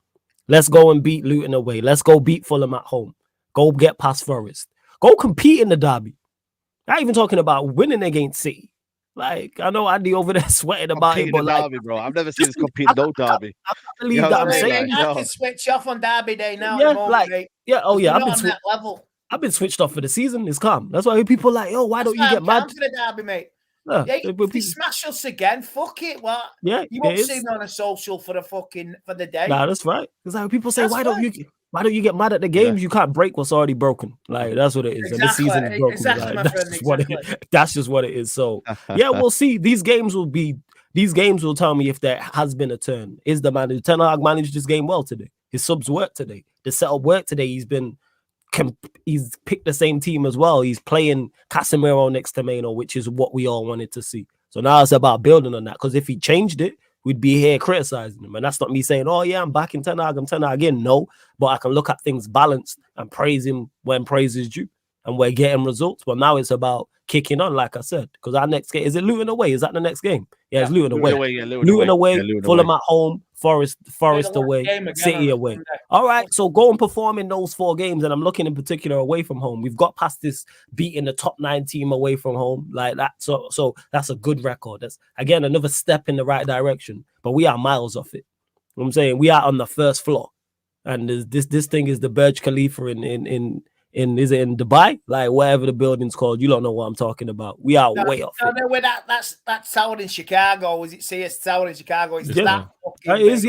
Let's go and beat Luton away. Let's go beat Fulham at home. Go get past Forest. Go compete in the derby. Not even talking about winning against City. Like, I know Andy over there sweating about it, but derby, bro. I've never seen us compete in no derby. I believe that I'm saying. I can switch off on derby day now. Yeah, I've been that level. I've been switched off for the season. It's calm. That's why people are like, why don't you get mad for the derby, mate? Yeah, if they smash us again, fuck it. What? Yeah, you won't see me on a social for the day. Nah, that's right. Because like people say, why don't you get mad at the games? Yeah. You can't break what's already broken. Like, that's what it is. Exactly. And this season is broken. Exactly, like, that's just what it is. So yeah, we'll see. These games will tell me if there has been a turn. Is the manager Ten Hag managed this game well today? His subs work today. The setup work today. He's picked the same team as well. He's playing Casemiro next to Meno, which is what we all wanted to see. So now it's about building on that. Because if he changed it, we'd be here criticizing him. And that's not me saying, I'm back in Ten Hag, I'm Ten Hag again. No, but I can look at things balanced and praise him when praise is due. And we're getting results. But now it's about kicking on, like I said. Because our next game, is it Luton away? Is that the next game? Yeah, it's Luton away. Luton away, Fulham at home, Forest away, City away. All right, so go and perform in those 4 games. And I'm looking in particular away from home. We've got past this beating the top 9 team away from home like that. So that's a good record. That's, again, another step in the right direction. But we are miles off it. You know what I'm saying? We are on the first floor. And this thing is the Burj Khalifa is it in Dubai? Like, whatever the building's called, you don't know what I'm talking about. We are way off. No, where that's tower in Chicago. Is it CS Tower in Chicago? It's that. It is,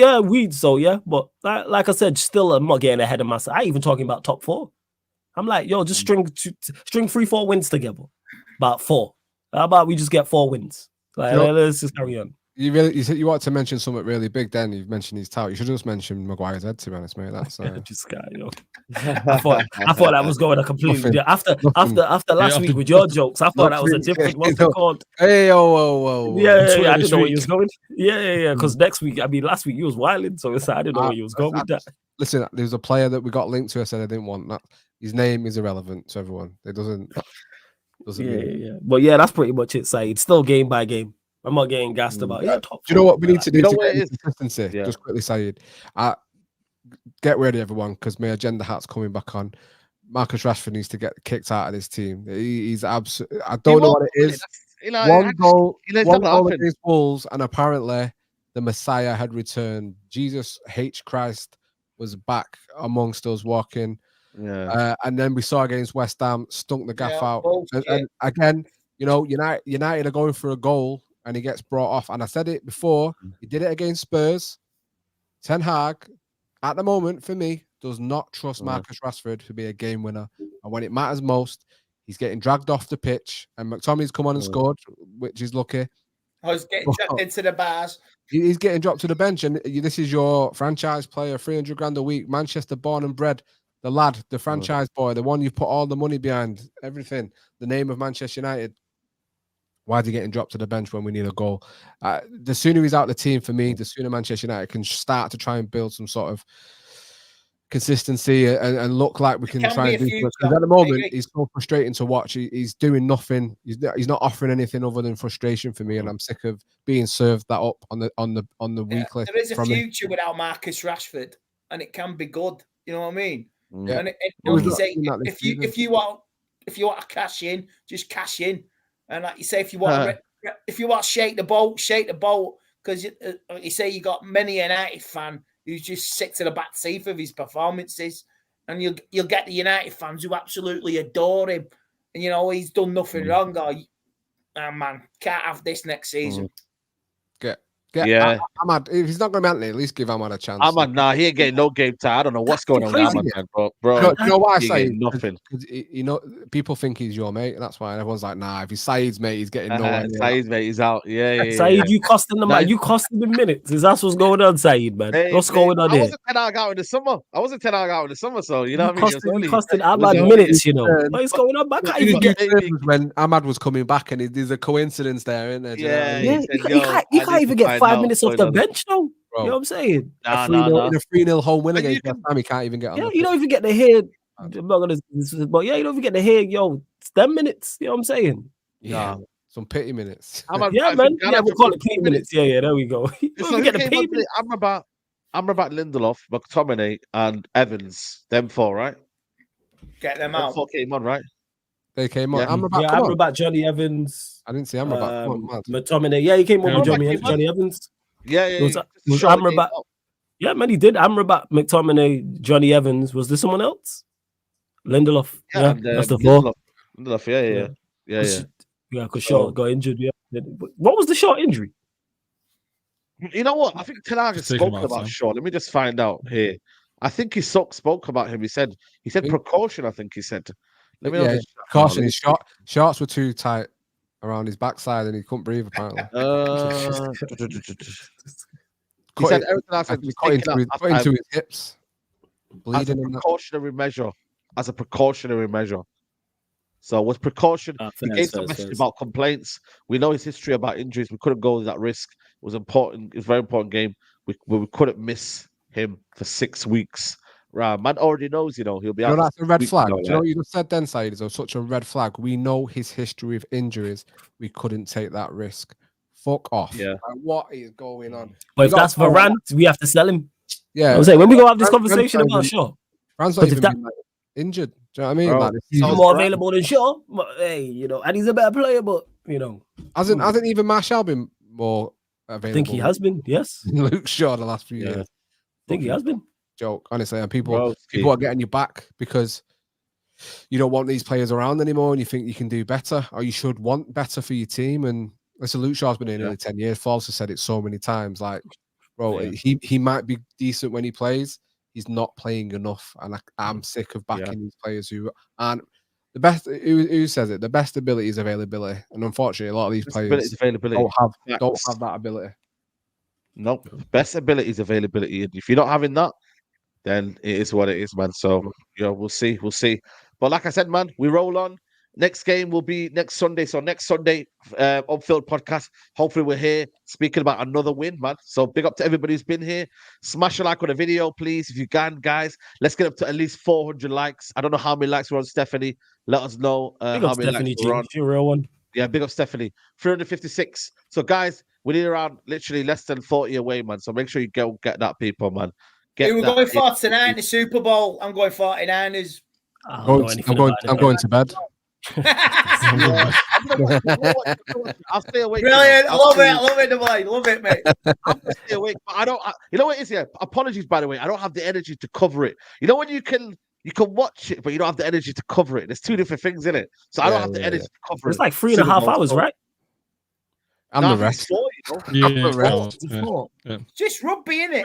but like I said, still I'm not getting ahead of myself. I ain't even talking about top 4. I'm like, just string 3-4 wins together. About 4. How about we just get 4 wins? Like, let's just carry on. You said you wanted to mention something really big. Then you've mentioned his tower. You should just mention Maguire's head. To be honest, mate, that's just guy. I thought that was going a completely after last week with your jokes. I thought that was a different one called. Hey, whoa. Yeah. I didn't know where he was going. Yeah. Because last week he was wilding, so I didn't know where he was going with that. Listen, there's a player that we got linked to. I said I didn't want that. His name is irrelevant to everyone. It doesn't. Yeah. But yeah, that's pretty much it. Said still game by game. I'm not getting gassed about it. Do you know what we need to do to get consistency? Yeah. Just quickly, Saeed. Get ready, everyone, because my agenda hat's coming back on. Marcus Rashford needs to get kicked out of this team. He's absolutely. I don't know what it is. One goal against Wolves, and apparently the Messiah had returned. Jesus H. Christ was back amongst us walking. Yeah. And then we saw against West Ham, stunk the gaff out. And again, United are going for a goal. And he gets brought off. And I said it before, he did it against Spurs. Ten Hag, at the moment, for me, does not trust Marcus Rashford to be a game winner. And when it matters most, he's getting dragged off the pitch. And McTominay's come on and scored, which is lucky. He's getting dragged into the bars. He's getting dropped to the bench. And this is your franchise player, 300 grand a week, Manchester born and bred. The lad, the franchise boy, the one you've put all the money behind, everything. The name of Manchester United. Why is he getting dropped to the bench when we need a goal? The sooner he's out of the team for me, the sooner Manchester United can start to try and build some sort of consistency and look like we can try and do it. Because at the moment, he's so frustrating to watch. He's doing nothing. He's not offering anything other than frustration for me, and I'm sick of being served that up on the weekly. There is a future without Marcus Rashford, and it can be good. You know what I mean? Yeah. And if you want to cash in, just cash in. And like you say, if you want to shake the boat, because you say you got many United fan who's just sick to the back teeth of his performances, and you'll get the United fans who absolutely adore him, and he's done nothing wrong. Oh man, can't have this next season. Yeah. Ahmad, if he's not going to be Anthony, at least give Ahmad a chance. Ahmad, nah, he ain't getting no game time. I don't know what's going on with Ahmad, man, bro. You know what I say? Nothing. People think he's your mate, and that's why everyone's like, nah, if he's Saeed's mate, he's getting nowhere near. Saeed's mate, he's out. Yeah. Saeed, you costing the man. You costing the minutes. Is that what's going on, Saeed, man? What's going on I here? wasn't 10 out in the summer. So you know what I mean? You costing Ahmad minutes, What is going on? Man, can't even get when Ahmad was coming back, and there's a coincidence there, isn't there? You can't even get 5 minutes off the bench, though. Bro. You know what I'm saying? In a 3-0 home win against West Ham, he can't even get on. Yeah, you don't even get to hear. I'm not gonna, but yeah, you don't even get to hear. It's 10 minutes. You know what I'm saying? Yeah, some pity minutes. Yeah, man. Yeah, we'll call it pity minutes. Yeah, there we go. You don't get the pity minutes. Amrabat, Lindelof, McTominay, and Evans. Them four, right? Get them out. Four came on, right? They came on. Yeah, Amrabat, Johnny Evans. I didn't see Amrabat. McTominay. Yeah, he came on with Johnny Evans. Yeah. Was Amrabat? Yeah, man, he did. Amrabat, McTominay, Johnny Evans. Was there someone else? Lindelof. Yeah, that's the four. Lindelof, yeah. Yeah, because Shaw got injured. Yeah. What was the Shaw injury? You know what? I think Ten spoke about Shaw. Let me just find out here. I think he spoke about him. He said precaution. I think he said. Let me precaution. His shorts were too tight around his backside, and he couldn't breathe. Apparently. He said everything else cut into his hips, bleeding. As a precautionary measure. So with precaution, he gave some message about complaints. We know his history about injuries. We couldn't go with that risk. It was important. It was a very important game. We couldn't miss him for 6 weeks. Right, man already knows, he'll be out. That's a red flag. Do you know what you just said then, Saeed? It's such a red flag. We know his history of injuries. We couldn't take that risk. Fuck off. Yeah. Like, what is going on? But if that's Varane, we have to sell him. Yeah. I'm saying when we go have this conversation about Shaw, Fran's not even injured. Do you know what I mean? Bro, he's more available than Shaw. But, hey, and he's a better player, but hasn't even Martial been more available? I think he has been, yes. Luke Shaw the last few years. I think he has been. Joke, honestly, and people are getting you back because you don't want these players around anymore, and you think you can do better, or you should want better for your team. And listen, Luke Shaw's been in nearly 10 years. False has said it so many times. Like, bro, he might be decent when he plays. He's not playing enough, and I'm sick of backing these players who aren't the best. Who says it? The best ability is availability, and unfortunately, a lot of these players don't have that ability. Nope. Best ability is availability, and if you're not having that, then it is what it is, man. So we'll see. But like I said, man, we roll on. Next game will be next Sunday. So next Sunday, Unfiltered podcast. Hopefully we're here speaking about another win, man. So big up to everybody who's been here. Smash a like on the video, please, if you can, guys. Let's get up to at least 400 likes. I don't know how many likes we're on, Stephanie. Let us know how many likes we're on. You're a real one. Yeah, big up Stephanie. 356. So guys, we need around literally less than 40 away, man. So make sure you go get that, people, man. Who we're going for tonight in the Super Bowl? I'm going 49ers. I'm going to bed. I'll stay awake. Brilliant. I love it, Dubai. Love it, mate. I'll stay awake, but I don't. You know what it is here? Apologies, by the way. I don't have the energy to cover it. You know when you can watch it, but you don't have the energy to cover it. There's two different things in it, so I don't have the energy to cover it. It's like 3.5 hours, right? I'm the rest. Just rugby, innit?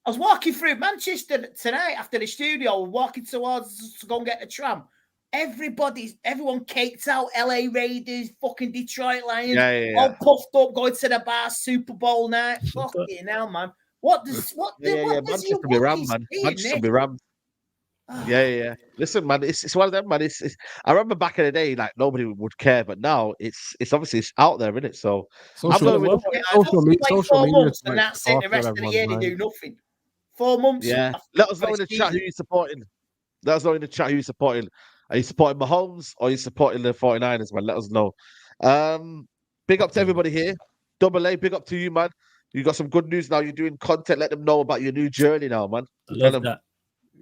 I was walking through Manchester tonight after the studio, walking towards to go and get the tram. Everyone caked out. LA Raiders, fucking Detroit Lions, all puffed up, going to the bar. Super Bowl night. Fucking hell, man. Manchester be Rams, man. Manchester be Rams. Yeah. Listen, man, it's one of them, man. I remember back in the day, like nobody would care, but now it's obviously out there, isn't it? So social media, and that's it. The rest of the year they do nothing. 4 months. Yeah. Let us know in the chat who you're supporting. Let us know in the chat who you're supporting. Are you supporting Mahomes or are you supporting the 49ers, man? Let us know. Big up to everybody here. Double A, big up to you, man. You got some good news now. You're doing content. Let them know about your new journey now, man. Love that.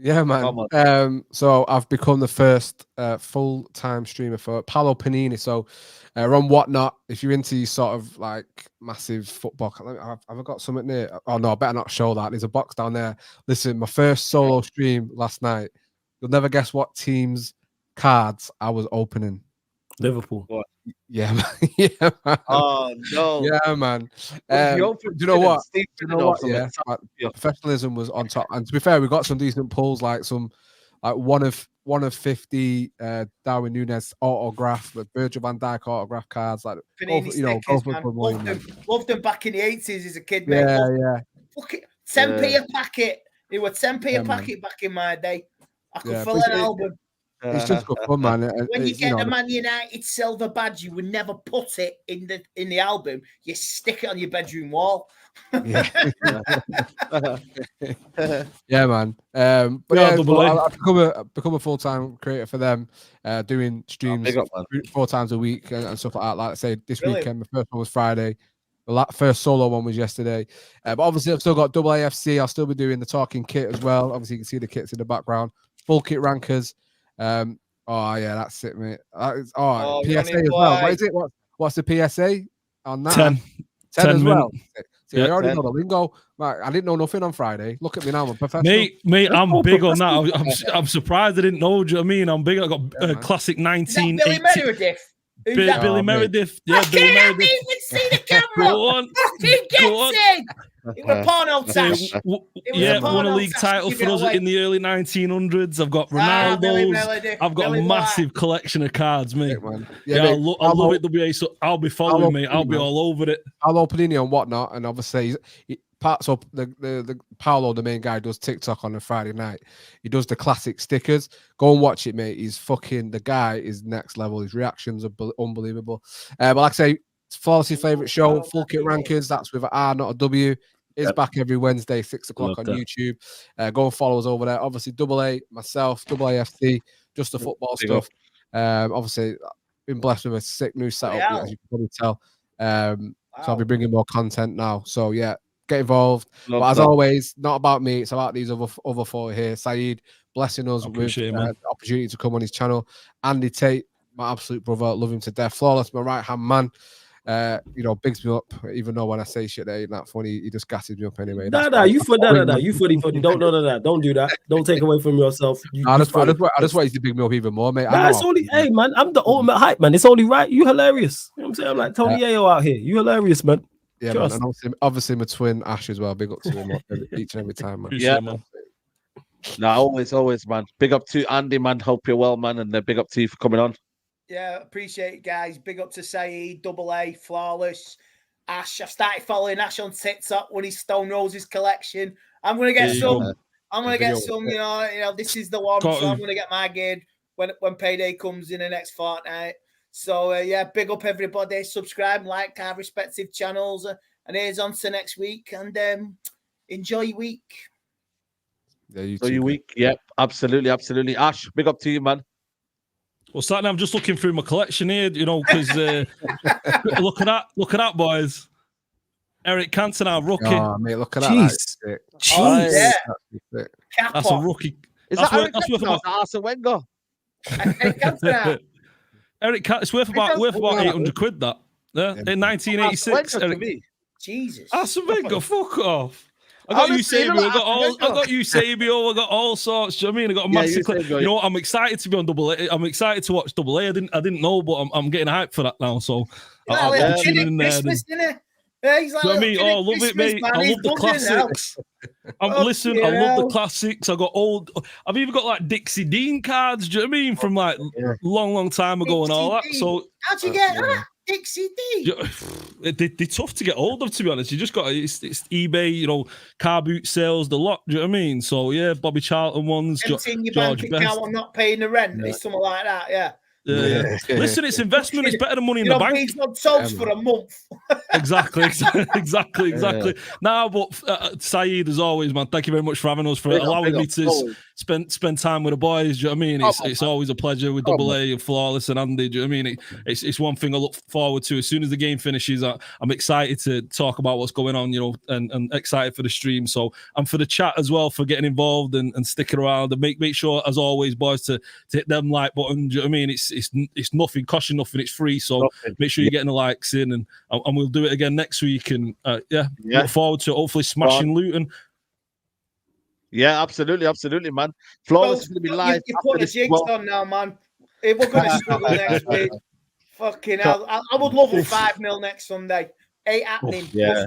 Yeah, man. So I've become the first full-time streamer for Paolo Panini. So on Whatnot, if you're into sort of like massive football, have I got something near? Oh no, I better not show that. There's a box down there. Listen, my first solo stream last night. You'll never guess what team's cards I was opening. Liverpool. Yeah, man. Yeah, man. Oh no. Yeah, man. What did you Do open? you know what? Steve Do you know Finnan or what? something? Yeah, professionalism was on top. And to be fair, we got some decent pulls, like one of 50 Darwin Núñez autograph, with Virgil van Dijk autograph cards, like Panini stickers, man. Loved them back in the 80s as a kid, mate. Yeah. Fuck it. 10p a packet. They were 10p a packet back in my day. I could fill an album. It's just good fun, man. When you get the Man United silver badge, you would never put it in the album. You stick it on your bedroom wall. Yeah, man. But I've become a full-time creator for them, doing streams 4 times a week and stuff like that. Like I say, this weekend, my first one was Friday. The first solo one was yesterday. But obviously, I've still got AAFC. I'll still be doing the talking kit as well. Obviously, you can see the kits in the background. Full kit rankers. Oh yeah, that's it, mate. PSA as well. What is it? What's the PSA on that? 10 as well. See, I already know the lingo. I didn't know nothing on Friday. Look at me now, I'm a professional. Mate, I'm big on that. I'm surprised I didn't know. Do you know what I mean? I'm big. I got classic 1980. Billy Meredith. Billy Meredith. Yeah, Billy Meredith. I can't even see the camera. Go on. He gets in. It was a porno tash. Won a league title for us in the early 1900s. I've got Ronaldo's. I've got a massive collection of cards, mate. I love it, WA. So I'll be following, mate. I'll be all over it. I'll open in and whatnot, and obviously parts up the Paolo, the main guy, does TikTok on a Friday night. He does the classic stickers. Go and watch it, mate. The guy is next level. His reactions are unbelievable. But like I say, it's Flawless's favorite show, Full Kit Rankers. That's with an R, not a W. It's back every Wednesday, 6 o'clock on YouTube. Go and follow us over there. Obviously, AA, myself, AAFC, just the football stuff. Obviously, been blessed with a sick new setup, as you can probably tell. So I'll be bringing more content now. So yeah, get involved. But as always, not about me. It's about these other 4 here. Saeed blessing us with the opportunity to come on his channel. Andy Tate, my absolute brother, love him to death. Flawless, my right hand man. Bigs me up, even though when I say shit, they ain't that funny. He just gasses me up anyway. You funny. Don't that. Don't do that. Don't take away from yourself. I just want you to big me up even more, mate. Hey, man, I'm the ultimate hype, man. It's only right. You hilarious. You know what I'm saying? I'm like Tony Ayo out here. You hilarious, man. Yeah, man. And obviously my twin Ash as well. Big up to him each and every time, man. Yeah, man. No, always, man. Big up to Andy, man. Hope you're well, man, and big up to you for coming on. Yeah, appreciate it, guys. Big up to Saeed, AA, Flawless, Ash. I've started following Ash on TikTok when he's Stone Roses collection. I'm gonna get some. I'm gonna get some. You know, this is the one. So I'm gonna get my gear when payday comes in the next fortnight. So yeah, big up everybody. Subscribe, like our respective channels, and here's on to next week. And enjoy your week. Yeah, enjoy your week. Yep, absolutely. Ash, big up to you, man. Well, starting, I'm just looking through my collection here, because look at that, boys. Eric Cantona, rookie. Oh, mate, look at that. Jeez. Yeah. That's a rookie. That's worth about Arsene Wenger. Eric Cantona. It's worth about 800 quid. That in 1986. Jesus. Arsene Wenger, fuck off. I got Eusebio. I got all sorts. Do you know what I mean? I got a massive. You know what? I'm excited to be on AA. I'm excited to watch AA. I didn't know, but I'm getting hyped for that now. So I'll be tuning in there. Yeah, he's like, you know what I mean? Oh, I love it, mate. I love the classics. I love the classics. I've even got like Dixie Dean cards. Do you know what I mean? From like long time ago and all that. So how'd you get that? Dixie D. They're tough to get hold of, to be honest. You just got it's eBay, car boot sales, the lot. Do you know what I mean? So yeah, Bobby Charlton ones. Emptying your bank account or not paying the rent. It's something like that. Yeah. Yeah. Listen, it's investment. It's better than money in the bank. He's not sold for a month. Exactly. Now, but Saeed, as always, man, thank you very much for having us, for allowing me to spend time with the boys. Do you know what I mean? It's always a pleasure with AA and Flawless and Andy. Do you know what I mean? It's one thing I look forward to. As soon as the game finishes, I'm excited to talk about what's going on, and excited for the stream. So, and for the chat as well, for getting involved and sticking around, and make sure, as always, boys, to hit them like button. Do you know what I mean? It's nothing, cost you nothing. It's free. So make sure you're getting the likes in, and we'll do it again next week. And look forward to hopefully smashing Luton. Yeah, absolutely, man. Flawless is going to be live. You put the jigs on now, man. If we're going to struggle next week, fucking hell. I would love a 5-0 next Sunday. Ain't happening. Yeah.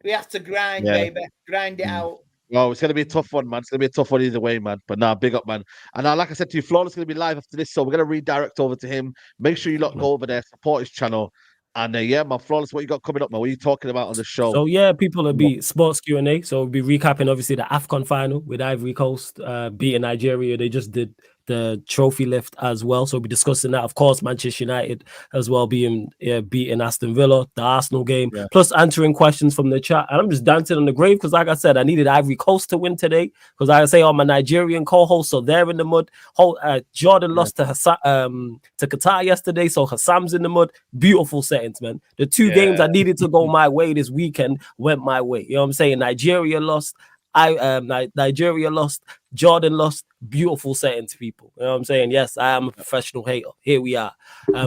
We have to grind, Yeah. baby. Grind it out. Well, it's going to be a tough one, man. It's going to be a tough one either way, man. But nah, big up, man. And like I said to you, Flawless is going to be live after this, so we're going to redirect over to him. Make sure you lot go over there, support his channel. And yeah, man, Flawless, what you got coming up, man? What are you talking about on the show? So yeah, people will be sports Q&A. So we'll be recapping obviously the AFCON final with Ivory Coast beating Nigeria. They just did the trophy lift as well. So we'll be discussing that. Of course, Manchester United as well being beating Aston Villa, the Arsenal game, plus answering questions from the chat. And I'm just dancing on the grave because, like I said, I needed Ivory Coast to win today because I say all my Nigerian co-hosts, so they're in the mud. Jordan lost to Qatar yesterday, so Hassam's in the mud. Beautiful settings, man. The two games I needed to go my way this weekend went my way. You know what I'm saying? Nigeria lost. Nigeria lost, Jordan lost. Beautiful settings, people. You know what I'm saying? Yes, I am a professional hater. Here we are.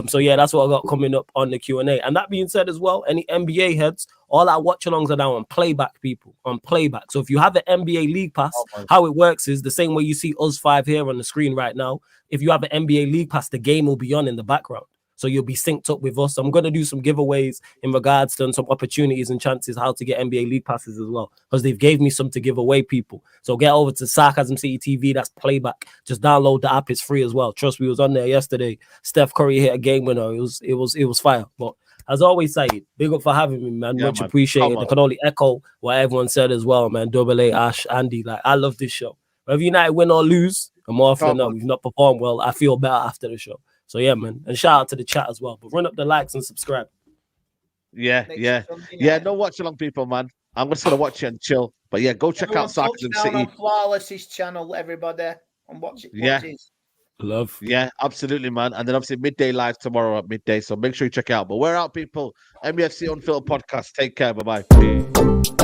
So yeah, that's what I got coming up on the Q&A. And that being said as well, any NBA heads, all our watch-alongs are now on playback, people. On playback. So if you have an NBA League Pass, how it works is the same way you see us 5 here on the screen right now. If you have an NBA League Pass, the game will be on in the background. So you'll be synced up with us. I'm going to do some giveaways in regards to some opportunities and chances how to get NBA League passes as well, because they've gave me some to give away, people. So get over to Sarcasm City TV. That's playback. Just download the app. It's free as well. Trust me, it was on there yesterday. Steph Curry hit a game winner. It was fire. But as always, Saeed, big up for having me, man. Much appreciated. I can only echo what everyone said as well, man. Double A, Ash, Andy. Like, I love this show. Whether United win or lose, and more often than not, we've not performed well. I feel better after the show. So yeah, man, and shout out to the chat as well. But run up the likes and subscribe. Yeah. No watch along, people, man. I'm just gonna watch it and chill. But yeah, go check out Sarcasm City. On Flawless's channel, everybody, and watch it. Yeah. Love. Yeah, absolutely, man. And then obviously midday live tomorrow at midday. So make sure you check it out. But we're out, people. MUFC Unfiltered podcast. Take care. Bye bye.